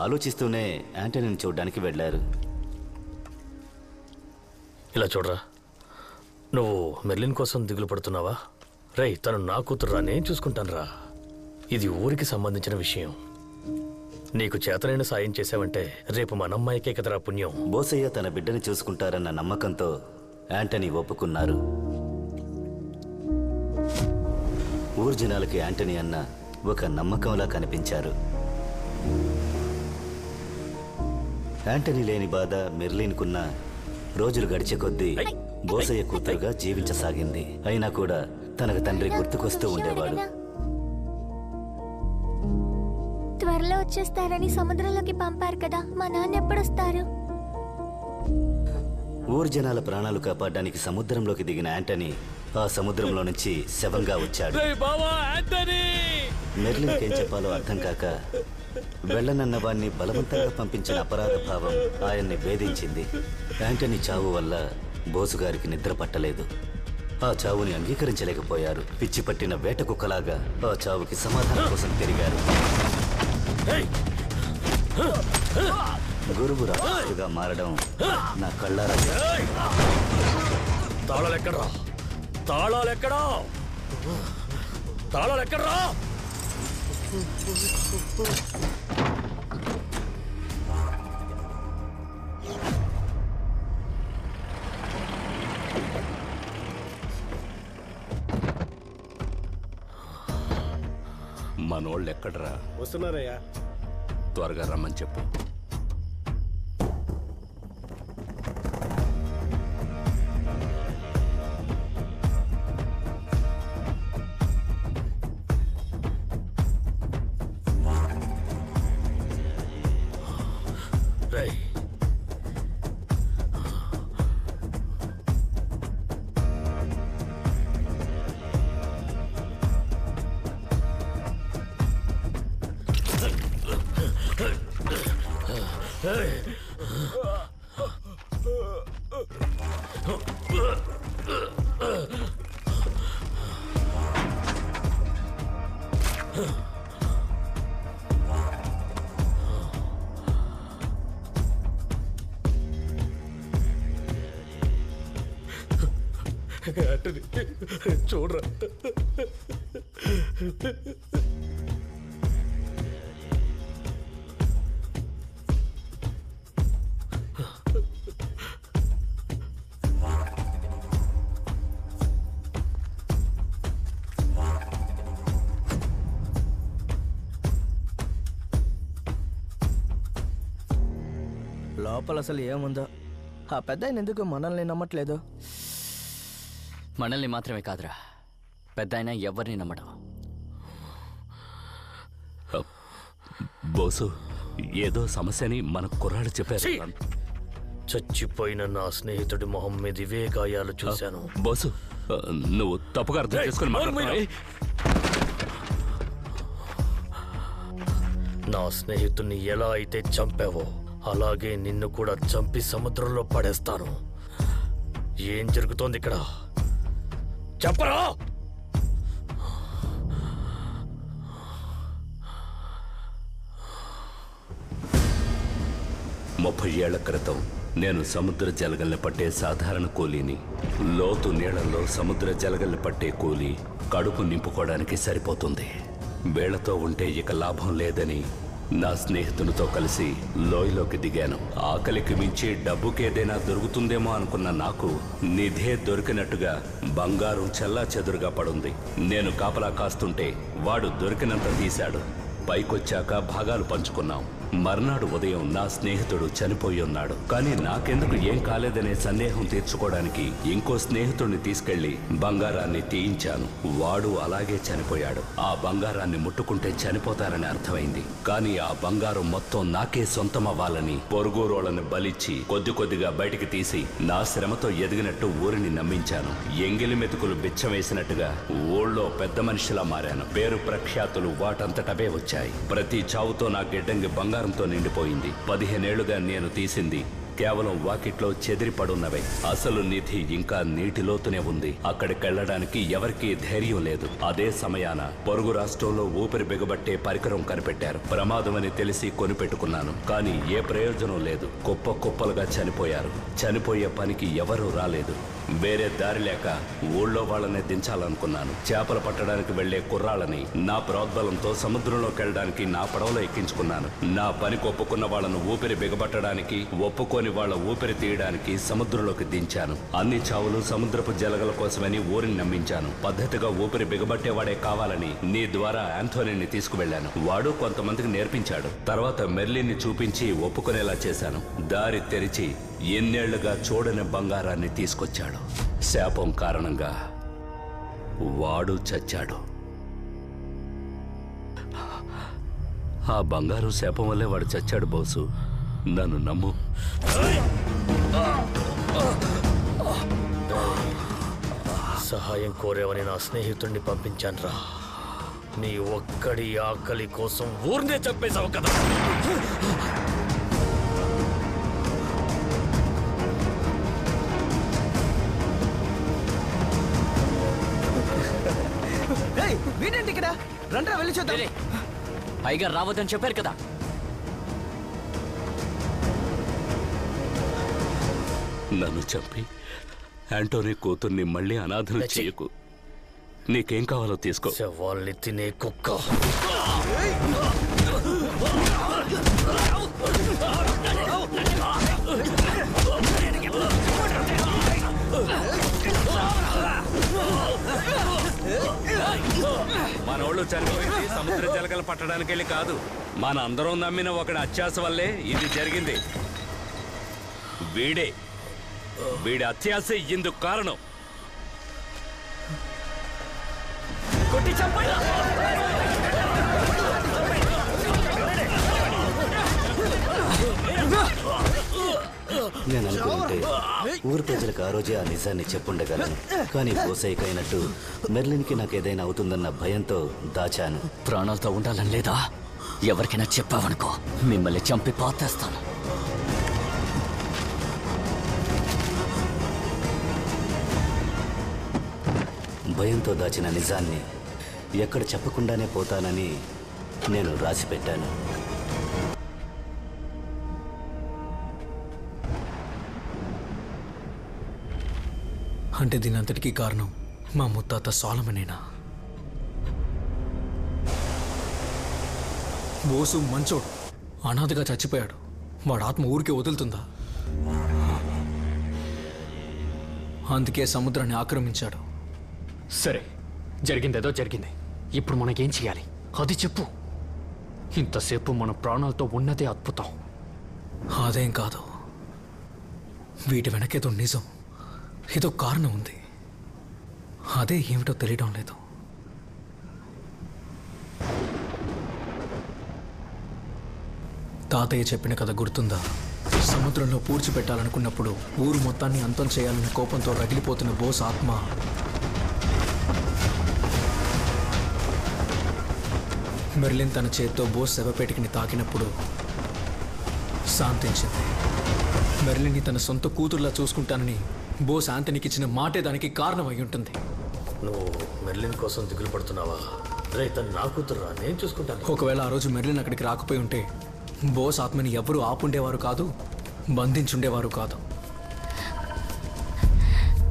Speaker 10: ఆలోచిస్తూనే యాంటనీని చూడ్డానికి వెళ్లారు.
Speaker 8: ఇలా చూడరా, నువ్వు మెర్లిన్ కోసం దిగులు పడుతున్నావా? రేయ్, తను నా కూతురురా, నేను చూసుకుంటానురా. ఇది ఊరికి సంబంధించిన విషయం. నీకు చేతనైన సాయం చేసావంటే రేపు మన అమ్మాయికే కదరా పుణ్యం.
Speaker 10: బోసయ్య తన బిడ్డని చూసుకుంటారన్న నమ్మకంతో యాంటనీ ఒప్పుకున్నారు. ఊరు జనాలకి యాంటనీ అన్న ఒక నమ్మకంలా కనిపించారు. యాంటనీ లేని బాధ మెర్లిన్కున్న రోజులు గడిచే కొద్దీ బోసయ్య కూతురుగా జీవించసాగింది. అయినా కూడా తనకు తండ్రి గుర్తుకొస్తూ ఉండేవాడు.
Speaker 20: త్వరలో వచ్చేస్తారని సముద్రంలోకి పంపారు కదా, మా నాన్న ఎప్పుడొస్తారు?
Speaker 10: ఊరు జనాల ప్రాణాలు కాపాడడానికి సముద్రంలోకి దిగిన యాంటనీ ఆ సముద్రంలో నుంచి శవంగా వచ్చాడు. మెర్లిన్కి ఏం చెప్పాలో అర్థం కాక వెళ్ళనన్న వాణ్ణి బలవంతంగా పంపించిన అపరాధ భావం ఆయన్ని వేధించింది. యాంటనీ చావు వల్ల బోసుగారికి నిద్ర పట్టలేదు. ఆ చావుని అంగీకరించలేకపోయారు. పిచ్చి పట్టిన వేట కుక్కలాగా ఆ చావుకి సమాధానం కోసం తిరిగారు. గురువు రాజుగా మారడం నా కళ్ళారా.
Speaker 8: తాళాలెక్కడా? తాళాలెక్కడా? తాళాలెక్కడా?
Speaker 17: మనోళ్ళు ఎక్కడరా?
Speaker 18: వస్తున్నారయ్యా.
Speaker 17: త్వరగా రమ్మని చెప్పు.
Speaker 8: చూడరా,
Speaker 14: లోపల అసలు ఏముందో. ఆ పెద్ద ఆయన ఎందుకు మనల్ని నమ్మట్లేదు?
Speaker 5: మనల్ని మాత్రమే కాదురా, పెద్ద ఆయన ఎవరిని నమ్మడం.
Speaker 17: బోసు, ఏదో సమస్యని మన కుర్రాళ్ళు చెప్పారు.
Speaker 8: చచ్చిపోయిన నా స్నేహితుడి మొహం మీద ఇవే గాయాలు చూశాను.
Speaker 17: బోసు, నువ్వు తప్పుగా అర్థం చేసుకుని మాట్లాడుతున్నావు.
Speaker 8: నా స్నేహితుడిని ఎలా అయితే చంపావో అలాగే నిన్ను కూడా చంపి సముద్రంలో పడేస్తాను. ఏం జరుగుతోంది ఇక్కడ చెప్పరా?
Speaker 17: 30 ఏళ్ల క్రితం నేను సముద్ర జలగల్ని పట్టే సాధారణ కూలీని. లోతు నీళ్లలో సముద్ర జలగల్ని పట్టే కూలీ కడుపు నింపుకోవడానికి సరిపోతుంది. వేళ్లతో ఉంటే ఇక లాభం లేదని నా స్నేహితునితో కలిసి లోయలోకి దిగాను. ఆకలికి మించి డబ్బుకేదైనా దొరుకుతుందేమో అనుకున్న నాకు నిధే దొరికినట్టుగా బంగారం చెల్లా చెదురుగా పడుంది. నేను కాపలా కాస్తుంటే వాడు దొరికినంత తీశాడు. పైకొచ్చాక భాగాలు పంచుకున్నాం. మర్నాడు ఉదయం నా స్నేహితుడు చనిపోయి ఉన్నాడు. కానీ నాకెందుకు ఏం కాలేదనే సందేహం తీర్చుకోవడానికి ఇంకో స్నేహితుడిని తీసుకెళ్లి బంగారాన్ని తీయించాను. వాడు అలాగే చనిపోయాడు. ఆ బంగారాన్ని ముట్టుకుంటే చనిపోతారని అర్థమైంది. కానీ ఆ బంగారం మొత్తం నాకే సొంతం అవ్వాలని పొరుగురోళ్లను బలిచ్చి కొద్ది కొద్దిగా బయటికి తీసి నా శ్రమతో ఎదిగినట్టు ఊరిని నమ్మించాను. ఎంగిలి మెతుకులు బిచ్చం వేసినట్టుగా ఊళ్ళో పెద్ద మనిషిలా మారాను. పేరు ప్రఖ్యాతులు వాటంతటవే వచ్చాయి. ప్రతి చావుతో నా గిడ్డంగి బంగారంతో నిండిపోయింది. 15 ఏళ్లుగా నేను తీసింది కేవలం వాకిట్లో చెదిరిపడున్నవే. అసలు నిధి ఇంకా నీటిలోతునే ఉంది. అక్కడికెళ్లడానికి ఎవరికీ ధైర్యం లేదు. అదే సమయాన పొరుగు రాష్ట్రంలో ఊపిరి బిగబట్టే పరికరం కనిపెట్టారు. ప్రమాదమని తెలిసి కొనిపెట్టుకున్నాను. కానీ ఏ ప్రయోజనం లేదు. కుప్ప కుప్పలుగా చనిపోయారు. చనిపోయే పనికి ఎవరూ రాలేదు. వేరే దారి లేక ఊళ్ళో వాళ్ళనే దించాలనుకున్నాను. చేపలు పట్టడానికి వెళ్లే కుర్రాళ్ళని నా ప్రోద్బలంతో సముద్రంలోకి వెళ్ళడానికి నా పడవలో ఎక్కించుకున్నాను. నా పనికి ఒప్పుకున్న వాళ్ళను ఊపిరి బిగబట్టడానికి, ఒప్పుకొని వాళ్ళ ఊపిరి తీయడానికి సముద్రంలోకి దించాను. అన్ని చావులు సముద్రపు జలగల కోసమని ఊరిని నమ్మించాను. పద్ధతిగా ఊపిరి బిగబట్టేవాడే కావాలని నీ ద్వారా ఆంథోనీని తీసుకువెళ్లాను. వాడు కొంతమందికి నేర్పించాడు. తర్వాత మెర్లిన్ని చూపించి ఒప్పుకునేలా చేశాను. దారి తెరిచి ఎన్నేళ్లుగా చూడని బంగారాన్ని తీసుకొచ్చాడు. శాపం కారణంగా వాడు చచ్చాడు. ఆ బంగారు శాపం వల్లే వాడు చచ్చాడు బోసు. నన్ను నమ్ము.
Speaker 8: సహాయం కోరేవని నా స్నేహితుడిని పంపించానురా. నీ ఒక్కడి ఆకలి కోసం ఊరినే చంపేశావు కదా.
Speaker 6: వీడేంటి ఇక్కడ? రండ్రా వెళ్ళి చూద్దాం.
Speaker 2: పైగా రావద్దని చెప్పారు కదా.
Speaker 17: నన్ను చంపి యాంటోనీ కూతుర్ని మళ్ళీ అనాథలు చేయకు. నీకేం కావాలో తీసుకో.
Speaker 8: వాళ్ళని తినే కుక్క.
Speaker 17: మనోళ్ళు చనిపోయింది సముద్ర జలకలు పట్టడానికి వెళ్ళి కాదు. మన అందరం నమ్మిన ఒకటి అత్యాస వల్లే ఇది జరిగింది. వీడి అత్యాస ఇందుకు కారణం.
Speaker 6: కొట్టి చంపండి.
Speaker 10: నేను అనుకుంటే ఊరు ప్రజలకు ఆ రోజే ఆ నిజాన్ని చెప్పుండగలను. కానీ పోసైకైనట్టు మెర్లిన్కి నాకేదైనా అవుతుందన్న భయంతో దాచాను.
Speaker 2: ప్రాణాలతో ఉండాలని లేదా? ఎవరికైనా చెప్పావనుకో మిమ్మల్ని చంపి పాతేస్తాను.
Speaker 10: భయంతో దాచిన నిజాన్ని ఎక్కడ చెప్పకుండానే పోతానని నేను రాసిపెట్టాను.
Speaker 6: అంటే దీని అంతటికీ కారణం మా ముత్తాత సోలమనేనా? బోసు మంచోడు, అనాథగా చచ్చిపోయాడు. వాడు ఆత్మ ఊరికే వదులుతుందా? అందుకే సముద్రాన్ని ఆక్రమించాడు.
Speaker 2: సరే, జరిగిందేదో జరిగింది. ఇప్పుడు మనకేం చేయాలి అది చెప్పు. ఇంతసేపు మన ప్రాణాలతో ఉన్నదే అద్భుతం.
Speaker 6: అదేం కాదు, వీటి వెనకేదో నిజం, ఏదో కారణం ఉంది. అదే ఏమిటో తెలియడం లేదు. తాతయ్య చెప్పిన కథ గుర్తుందా? సముద్రంలో పూడ్చిపెట్టాలనుకున్నప్పుడు ఊరు మొత్తాన్ని అంతం చేయాలనే కోపంతో రగిలిపోతున్న బోస్ ఆత్మ మెర్లిన్ తన చేత్తో బోస్ శవపేటికని తాకినప్పుడు శాంతించింది. మెర్లిన్ని తన సొంత కూతుర్లా చూసుకుంటానని బోస్ ఆంథనీకి ఇచ్చిన మాటే దానికి కారణం అయి ఉంటుంది.
Speaker 8: నువ్వు మెర్లిన్ కోసం దిగులు పడుతున్నావా? రే, తను నా కూతురురా, నేను చూసుకుంటాను.
Speaker 6: ఒకవేళ ఆ రోజు మెర్లిన్ అక్కడికి రాకపోయి ఉంటే బోస్ ఆత్మని ఎవరూ ఆపుండేవారు కాదు, బంధించుండేవారు కాదు.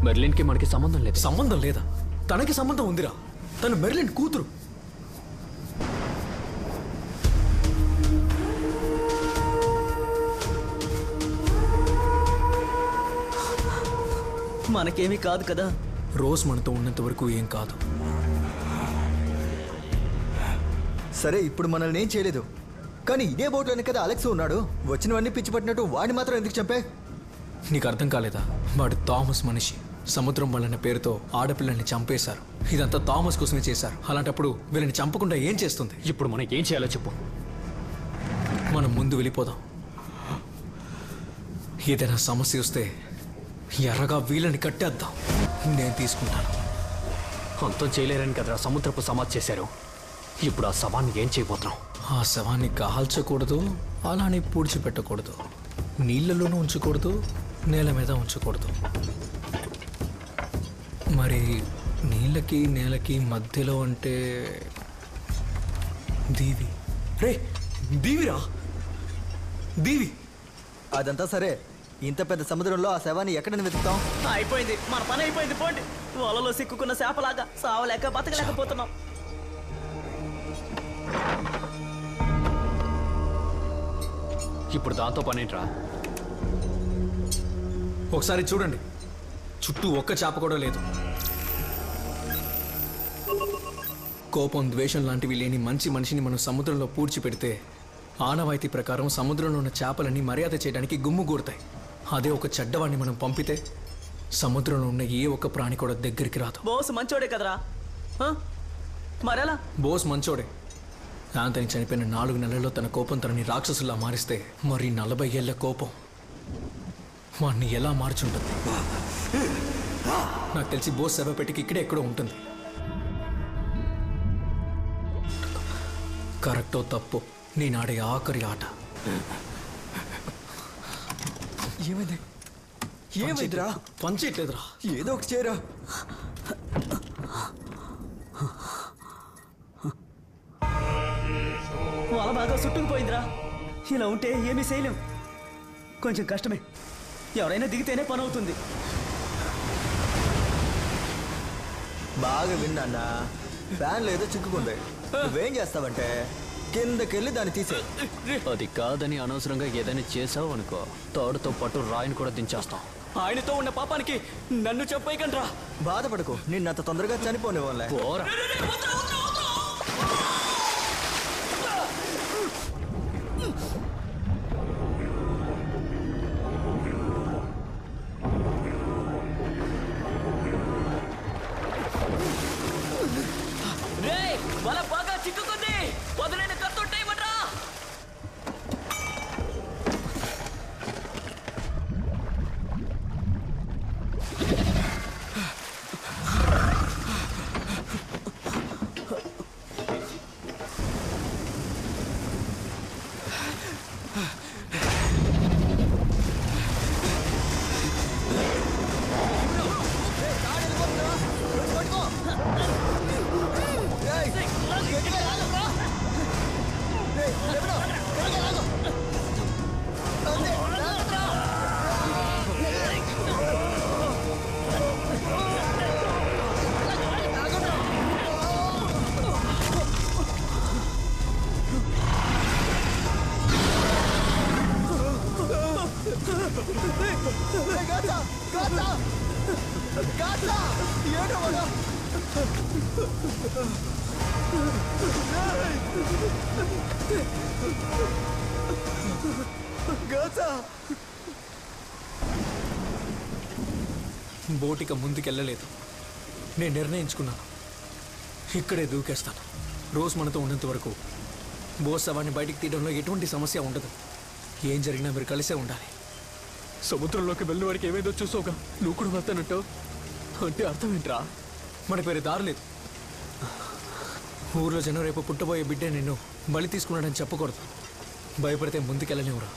Speaker 2: మెర్లిన్కి మనకి సంబంధం లేదు.
Speaker 6: సంబంధం లేదా? తనకి సంబంధం ఉందిరా. తను మెర్లిన్ కూతురు.
Speaker 13: మనకేమీ కాదు కదా.
Speaker 6: రోజ్ మనతో ఉన్నంత వరకు ఏం కాదు.
Speaker 14: సరే, ఇప్పుడు మనల్ని ఏం చేయలేదు. కానీ ఇదే బోట్లోనే కదా అలెక్స్ ఉన్నాడు. వచ్చినవన్నీ పిచ్చి పట్టినట్టు వాడిని మాత్రం ఎందుకు చంపే?
Speaker 9: నీకు అర్థం కాలేదా? వాడు థామస్ మనిషి. సముద్రం వల్లన్న పేరుతో ఆడపిల్లల్ని చంపేశారు. ఇదంతా థామస్ కోసమే చేశారు. అలాంటప్పుడు వీళ్ళని చంపకుండా ఏం చేస్తుంది?
Speaker 2: ఇప్పుడు మనం ఏం చేయాలో చెప్పు.
Speaker 9: మనం ముందు వెళ్ళిపోదాం. ఏదైనా సమస్య వస్తే ఎర్రగా వీళ్ళని కట్టేద్దాం. నేను తీసుకుంటాను.
Speaker 2: అంతం చేయలేరని కదరా సముద్రపు సమాధి చేశారు. ఇప్పుడు ఆ శవాన్ని ఏం చేయబోతున్నాం?
Speaker 9: ఆ శవాన్ని కాల్చకూడదు, అలానే పూడ్చిపెట్టకూడదు, నీళ్ళలోనూ ఉంచకూడదు, నేల మీద ఉంచకూడదు. మరి నీళ్ళకి నేలకి మధ్యలో అంటే దీవి. రే దీవిరా, దీవి.
Speaker 14: అదంతా సరే, ఇంత పెద్ద సముద్రంలో ఆ శవాన్ని ఎక్కడ వెతుకుతాం?
Speaker 13: అయిపోయింది, మన పని అయిపోయింది. పోండి. వలలో సిక్కుకున్న చేపలాగా సావలేక బతకలేకపోతున్నాం.
Speaker 2: ఇప్పుడు దాంతో పనేంట్రా?
Speaker 9: ఒకసారి చూడండి, చుట్టూ ఒక్క చేప కూడా లేదు. కోపం, ద్వేషం లాంటివి లేని మంచి మనిషిని మనం సముద్రంలో పూడ్చిపెడితే ఆనవాయితీ ప్రకారం సముద్రంలో ఉన్న చేపలని మర్యాద చేయడానికి గుమ్ముగూడతాయి. అదే ఒక చెడ్డవాడిని మనం పంపితే సముద్రంలో ఉన్న ఏ ఒక్క ప్రాణి కూడా దగ్గరికి రాదు.
Speaker 13: బోస్ మంచోడే కదరా, మరెలా?
Speaker 9: బోస్ మంచోడే. ఆంథనీ చనిపోయిన 4 నెలల్లో తన కోపం తనని రాక్షసులా మారిస్తే మరి 40 ఏళ్ల కోపం వాడిని ఎలా మార్చుంటుంది? నాకు తెలిసి బోస్ శవపెట్టికి ఇక్కడే ఎక్కడో ఉంటుంది. కరెక్టో తప్పు, నేను ఆడే ఆఖరి ఆట.
Speaker 14: ఏమైంది? ఏమైందిరా?
Speaker 9: పనిచేయట్లేదురా.
Speaker 14: ఏదో ఒకటి చేయరా.
Speaker 13: వల బాగా చుట్టుకుపోయిందిరా. ఇలా ఉంటే ఏమీ చేయలేం. కొంచెం కష్టమే. ఎవరైనా దిగితేనే పని అవుతుంది.
Speaker 14: బాగా విన్నా, ఫ్యాన్లో ఏదో చిక్కుకుంది. నువ్వేం చేస్తావంటే కిందకెళ్ళి దాన్ని తీసే.
Speaker 2: అది కాదని అనవసరంగా ఏదైనా చేసావు అనుకో, తాడుతో పాటు రాయిని కూడా దించేస్తాం.
Speaker 13: ఆయనతో ఉన్న పాపానికి నన్ను చెప్పేయకండ్రా.
Speaker 14: బాధపడకు, నిన్నంత తొందరగా చనిపోనివ్వలే.
Speaker 13: వల బాగా చిక్కుకుంది. వదిలేని కత్తుంటేయమట్రా.
Speaker 9: బోటిక ముందుకెళ్ళలేదు. నేను నిర్ణయించుకున్నాను, ఇక్కడే దూకేస్తాను. రోజు మనతో ఉన్నంత వరకు బోస్ శవాన్ని బయటికి తీయడంలో ఎటువంటి సమస్య ఉండదు. ఏం జరిగినా మీరు కలిసే ఉండాలి.
Speaker 2: సముద్రంలోకి వెళ్ళిన వాడికి ఏమైందో చూసావుగా, నువ్వు కూడా వస్తానంటావు అంటే అర్థం ఏంట్రా?
Speaker 9: మనకు వేరే దారి లేదు. ఊర్లో జనం రేపు పుట్టబోయే బిడ్డే నిన్ను బలి తీసుకున్నాడని చెప్పకూడదు. భయపడితే ముందుకెళ్ళలేవురా.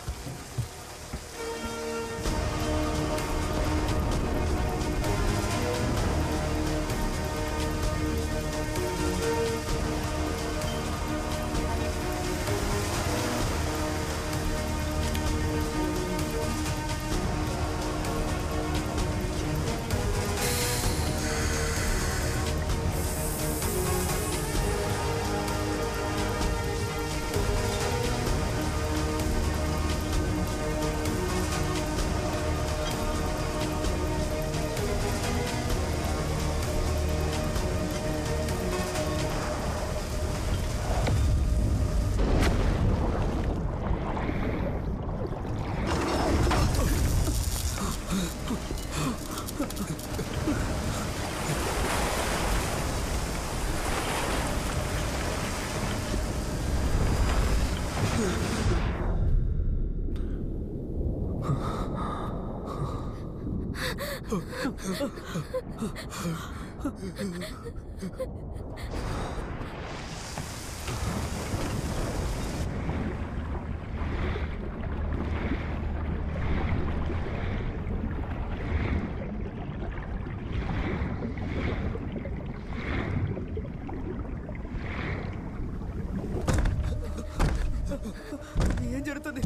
Speaker 14: ఏం జరుగుతుంది?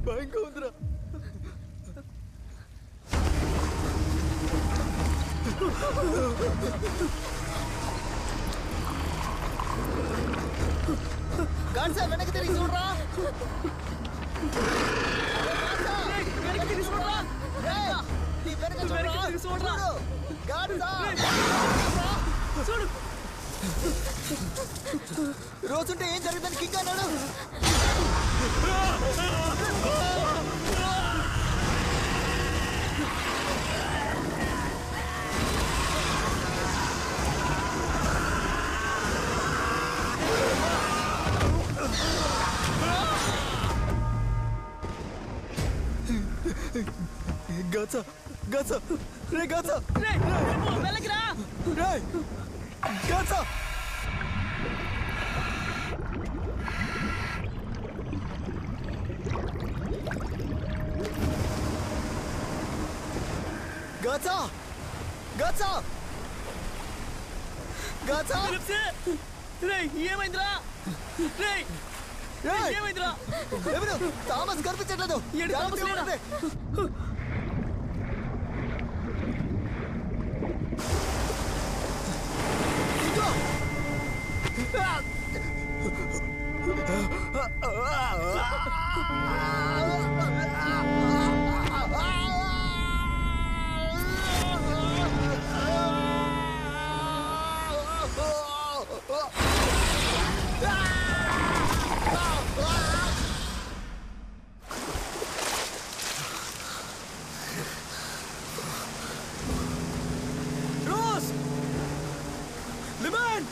Speaker 14: భయంగా ఉందిరా.
Speaker 18: గాడ్సా వెనక్కి తిరిగి చూడరా.
Speaker 13: వెనక్కి తిరిగి చూడరా.
Speaker 18: నీ వెనక చూడరా. గాడ్సా
Speaker 13: చూడు.
Speaker 14: రోజుంటే ఏం జరుగుతుంది కింగ్ అన్నాడు.
Speaker 18: గాడ్సా గాడ్సా రే గాడ్సా
Speaker 13: రే వెళ్ళకి రా.
Speaker 18: రే గాడ్సా గాడ్సా గాడ్సా గాడ్సా
Speaker 13: రే ఏమైందిరా? రే ఏమైందిరా?
Speaker 14: ఎవరు? థామస్ కనిపించట్లేదు.
Speaker 13: ఏడు థామస్ లేడా?
Speaker 14: రోజ్! లిమన్!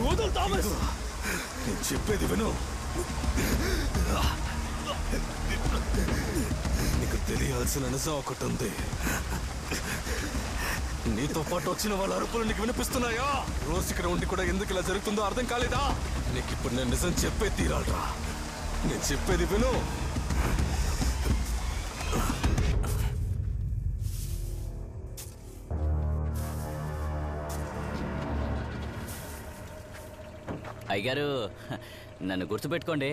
Speaker 18: వదులు థామస్. నేను చెప్పేది విను. నీకు తెలియాల్సిన నిజం ఒకటి ఉంది. నీతో పాటు వచ్చిన వాళ్ళ అరుపులు నీకు వినిపిస్తున్నాయా? రోజు ఇక్కడ ఉండి కూడా ఎందుకు ఇలా జరుగుతుందో అర్థం కాలేదా? నీకు ఇప్పుడు నేను నిజం చెప్పే తీరాలరా. నేను చెప్పేది విను.
Speaker 21: అయ్యగారు, నన్ను గుర్తుపెట్టుకోండి.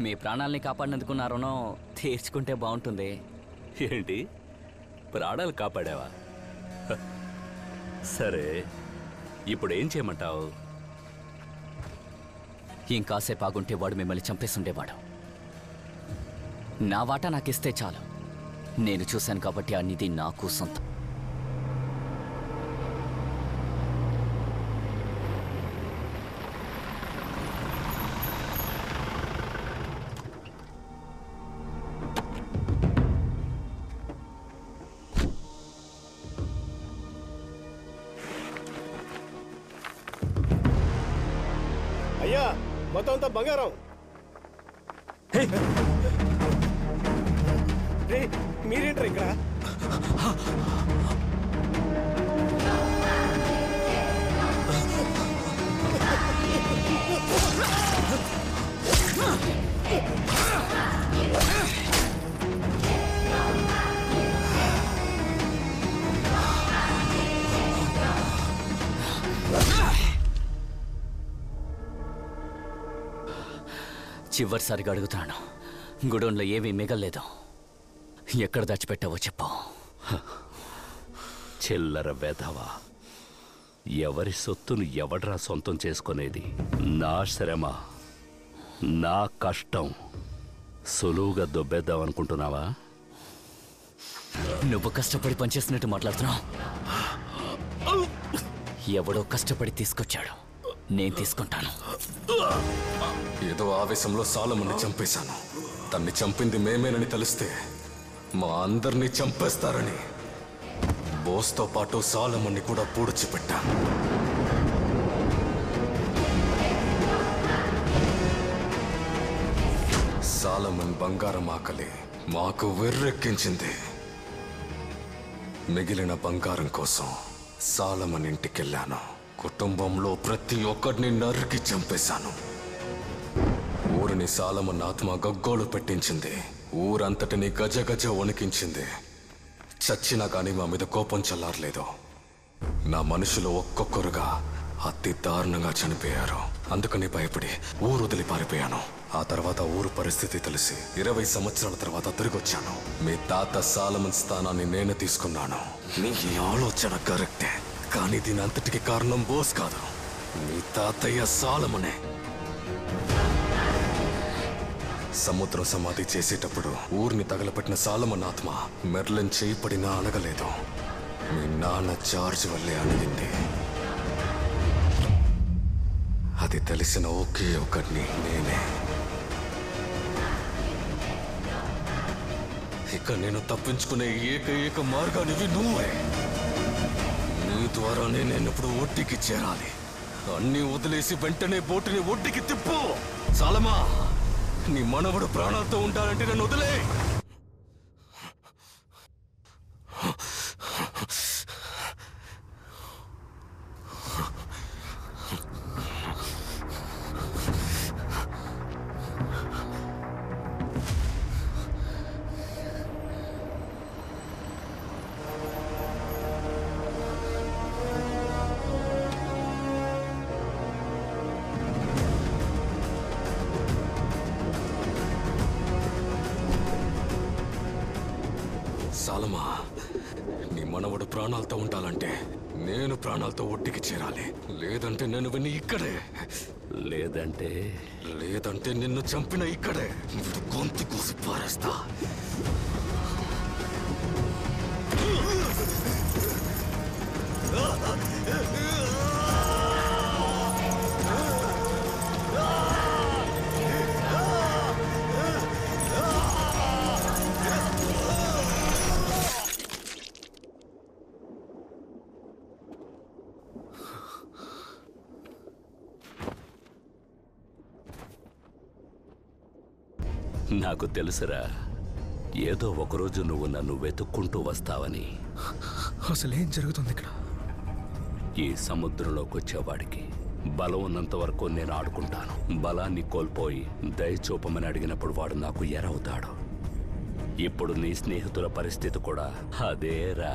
Speaker 21: మీ ప్రాణాలని కాపాడినందుకు నా రుణం తీర్చుకుంటే బాగుంటుంది.
Speaker 17: ఏంటి, ప్రాణాలు కాపాడావా? సరే, ఇప్పుడు ఏం చేయమంటావు?
Speaker 21: ఇంకాసేపు ఆగుంటే వాడు మిమ్మల్ని చంపేస్తుండేవాడు. నా వాటా నాకిస్తే చాలు. నేను చూశాను కాబట్టి ఆ నిధి నాకు సొంతం.
Speaker 15: అయ్యా, మొత్తం అంతా బంగారం. రే, మీరేంటారు ఇక్కడ?
Speaker 21: చివరిసారిగా అడుగుతాను, గుడౌన్లో ఏమీ మిగల్లేదు. ఎక్కడ దాచిపెట్టావో చెప్పు.
Speaker 17: చిల్లర వెధవా. ఎవరి సొత్తును ఎవడ్రా సొంతం చేసుకునేది? నా శ్రమ, నా కష్టం సులువుగా దొబ్బేద్దాం అనుకుంటున్నావా?
Speaker 21: నువ్వు కష్టపడి పనిచేసినట్టు మాట్లాడుతున్నావు. ఎవడో కష్టపడి తీసుకొచ్చాడు, నేను తీసుకుంటాను.
Speaker 4: ఏదో ఆవేశంలో సాలమన్ని చంపేశాను. తన్ని చంపింది మేమేనని తెలిస్తే మా అందరినీ చంపేస్తారని బోస్తో పాటు సాలమన్ని కూడా పూడ్చిపెట్టాను. సాలమన్ బంగారం ఆకలి మాకు వెర్రెక్కించింది. మిగిలిన బంగారం కోసం సాలమన్ ఇంటికెళ్ళాను. కుటుంబంలో ప్రతి ఒక్కరిని నరికి చంపేశాను. ఊరిని సాలమన్ ఆత్మ గగ్గోలు పెట్టించింది. ఊరంతటిని గజ గజ వణికించింది. చచ్చినా కానీ మా మీద కోపం చల్లారలేదు. నా మనుషులు ఒక్కొక్కరుగా అతి దారుణంగా చనిపోయారు. అందుకని భయపడి ఊరు వదిలి పారిపోయాను. ఆ తర్వాత ఊరు పరిస్థితి తెలిసి 20 సంవత్సరాల తర్వాత తిరిగొచ్చాను. మీ తాత సాలమన్ స్థానాన్ని నేను తీసుకున్నాను. నీ ఆలోచన కరెక్టే, కానీ దీని అంతటికి కారణం బోస్ కాదు, మీ తాతయ్య సాలమనే. సముద్రం సమాధి చేసేటప్పుడు ఊరిని తగలపెట్టిన సాలమన్ ఆత్మ మెర్లిన్ చేయి పడినా అనగలేదు. మీ నాన్న జార్జ్ వల్లే అణిగింది. అది తెలిసిన ఒకే ఒకరిని నేనే. ఇక నేను తప్పించుకునే ఏకైక మార్గానివి నువ్వే. నీ ద్వారానే నేను ఇప్పుడు ఒడ్డుకి చేరాలి. అన్నీ వదిలేసి వెంటనే బోటుని ఒడ్డుకి తిప్పు. సాలమా, నీ మనవడు ప్రాణాలతో ఉంటానంటే నన్ను వదిలే. సాలమా, నీ మనవడు ప్రాణాలతో ఉండాలంటే నేను ప్రాణాలతో ఒడ్డుకి చేరాలి. లేదంటే నేను విని ఇక్కడే. లేదంటే నిన్ను చంపిన ఇక్కడే గొంతు కోసి పారేస్తా.
Speaker 17: నాకు తెలుసురా, ఏదో ఒకరోజు నువ్వు నన్ను వెతుక్కుంటూ వస్తావని.
Speaker 9: అసలేం జరుగుతుంది ఇక్కడ?
Speaker 17: ఈ సముద్రంలోకి వచ్చేవాడికి బలం ఉన్నంత వరకు నేను ఆడుకుంటాను. బలాన్ని కోల్పోయి దయ చూపమని అడిగినప్పుడు వాడు నాకు ఎరవుతాడు. ఇప్పుడు నీ స్నేహితుల పరిస్థితి కూడా అదేరా.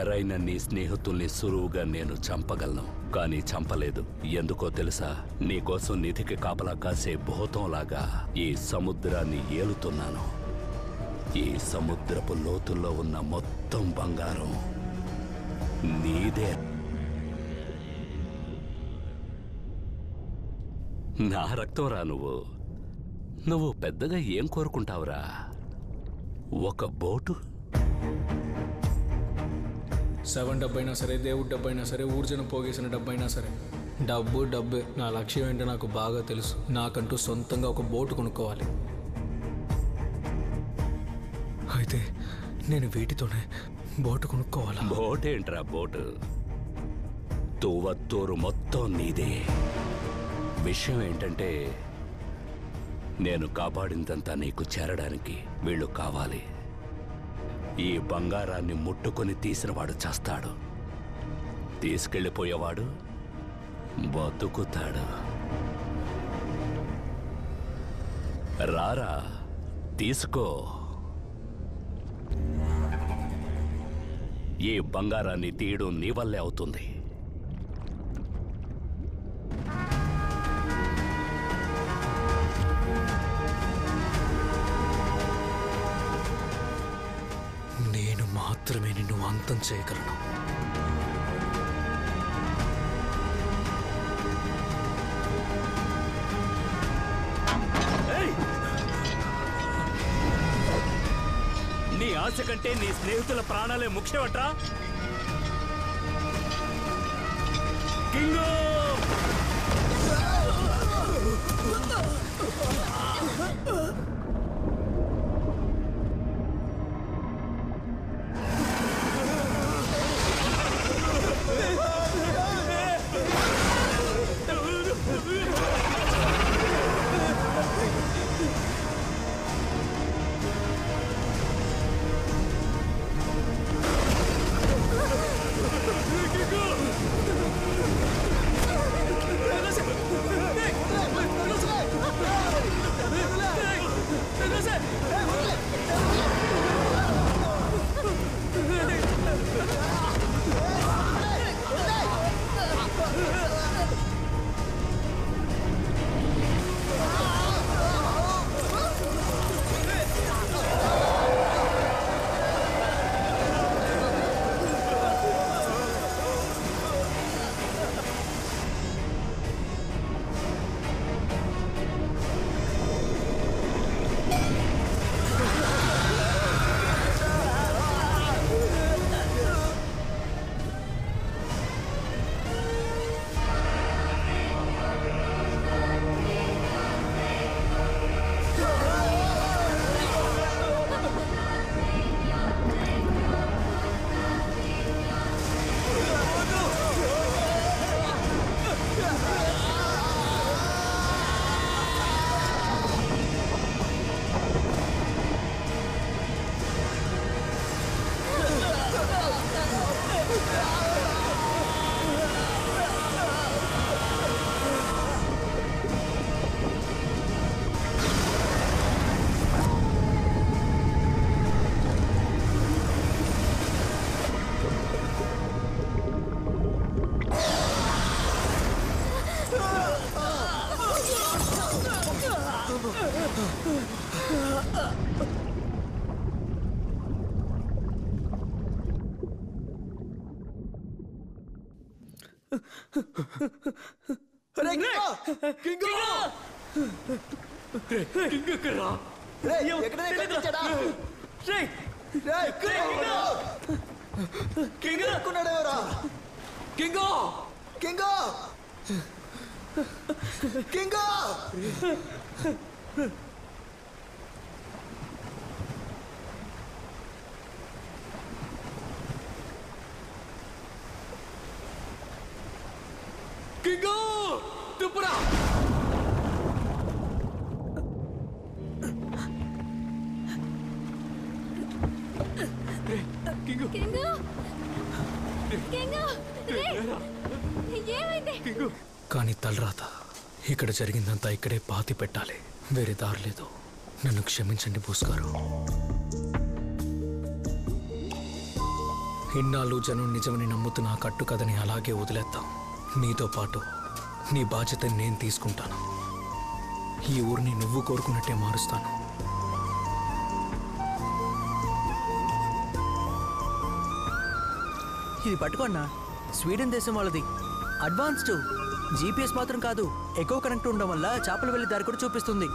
Speaker 17: ఎరైన నీ స్నేహితుల్ని సులువుగా నేను చంపగలను, కానీ చంపలేదు. ఎందుకో తెలుసా? నీకోసం నిధికి కాపలా కాసే భూతంలాగా ఈ సముద్రాన్ని ఏలుతున్నాను. ఈ సముద్రపు లోతుల్లో ఉన్న మొత్తం బంగారం నీదే. నా రక్తం రా నువ్వు. నువ్వు పెద్దగా ఏం కోరుకుంటావురా? ఒక బోటు?
Speaker 9: 7 డబ్బైనా సరే, దేవుడి డబ్బైనా సరే, ఊర్జనం పోగేసిన డబ్బైనా సరే, డబ్బు డబ్బే. నా లక్ష్యం ఏంటో నాకు బాగా తెలుసు. నాకంటూ సొంతంగా ఒక బోటు కొనుక్కోవాలి. అయితే నేను వీటితోనే బోటు కొనుక్కోవాలా?
Speaker 17: బోట్ ఏంట్రా బోటు? తువ్వత్తూరు మొత్తం నీదే. విషయం ఏంటంటే, నేను కాపాడిందంతా నీకు చేరడానికి వీళ్ళు కావాలి. ఈ బంగారాన్ని ముట్టుకొని తీసినవాడు చేస్తాడు, తీసుకెళ్ళిపోయేవాడు బతుకుతాడు. రారా, తీసుకో. ఈ బంగారాన్ని తీయడం నీ వల్లే అవుతుంది.
Speaker 6: మాత్రమే నిన్ను అంతం చేయగలను.
Speaker 18: నీ ఆశ కంటే నీ స్నేహితుల ప్రాణాలే ముఖ్యమట్రా. కింగో
Speaker 6: కానీ తలరాత ఇక్కడ జరిగిందంతా ఇక్కడే పాతి పెట్టాలి. వేరే దారి లేదు. నన్ను క్షమించండి బోస్ గారు. ఇన్నాళ్ళు జనం నిజమని నమ్ముతున్న కట్టు కథని అలాగే వదిలేద్దాం. నీతో పాటు నీ బాధ్యతని నేను తీసుకుంటాను. ఈ ఊరిని నువ్వు కోరుకున్నట్టే మారుస్తాను.
Speaker 7: ఇది పట్టుకోన్నా. స్వీడన్ దేశం వాళ్ళది. అడ్వాన్స్డ్ జీపీఎస్ మాత్రం కాదు, ఎక్కువ కనెక్ట్ ఉండడం వల్ల చేపలు వెళ్ళే దారి కూడా చూపిస్తుంది.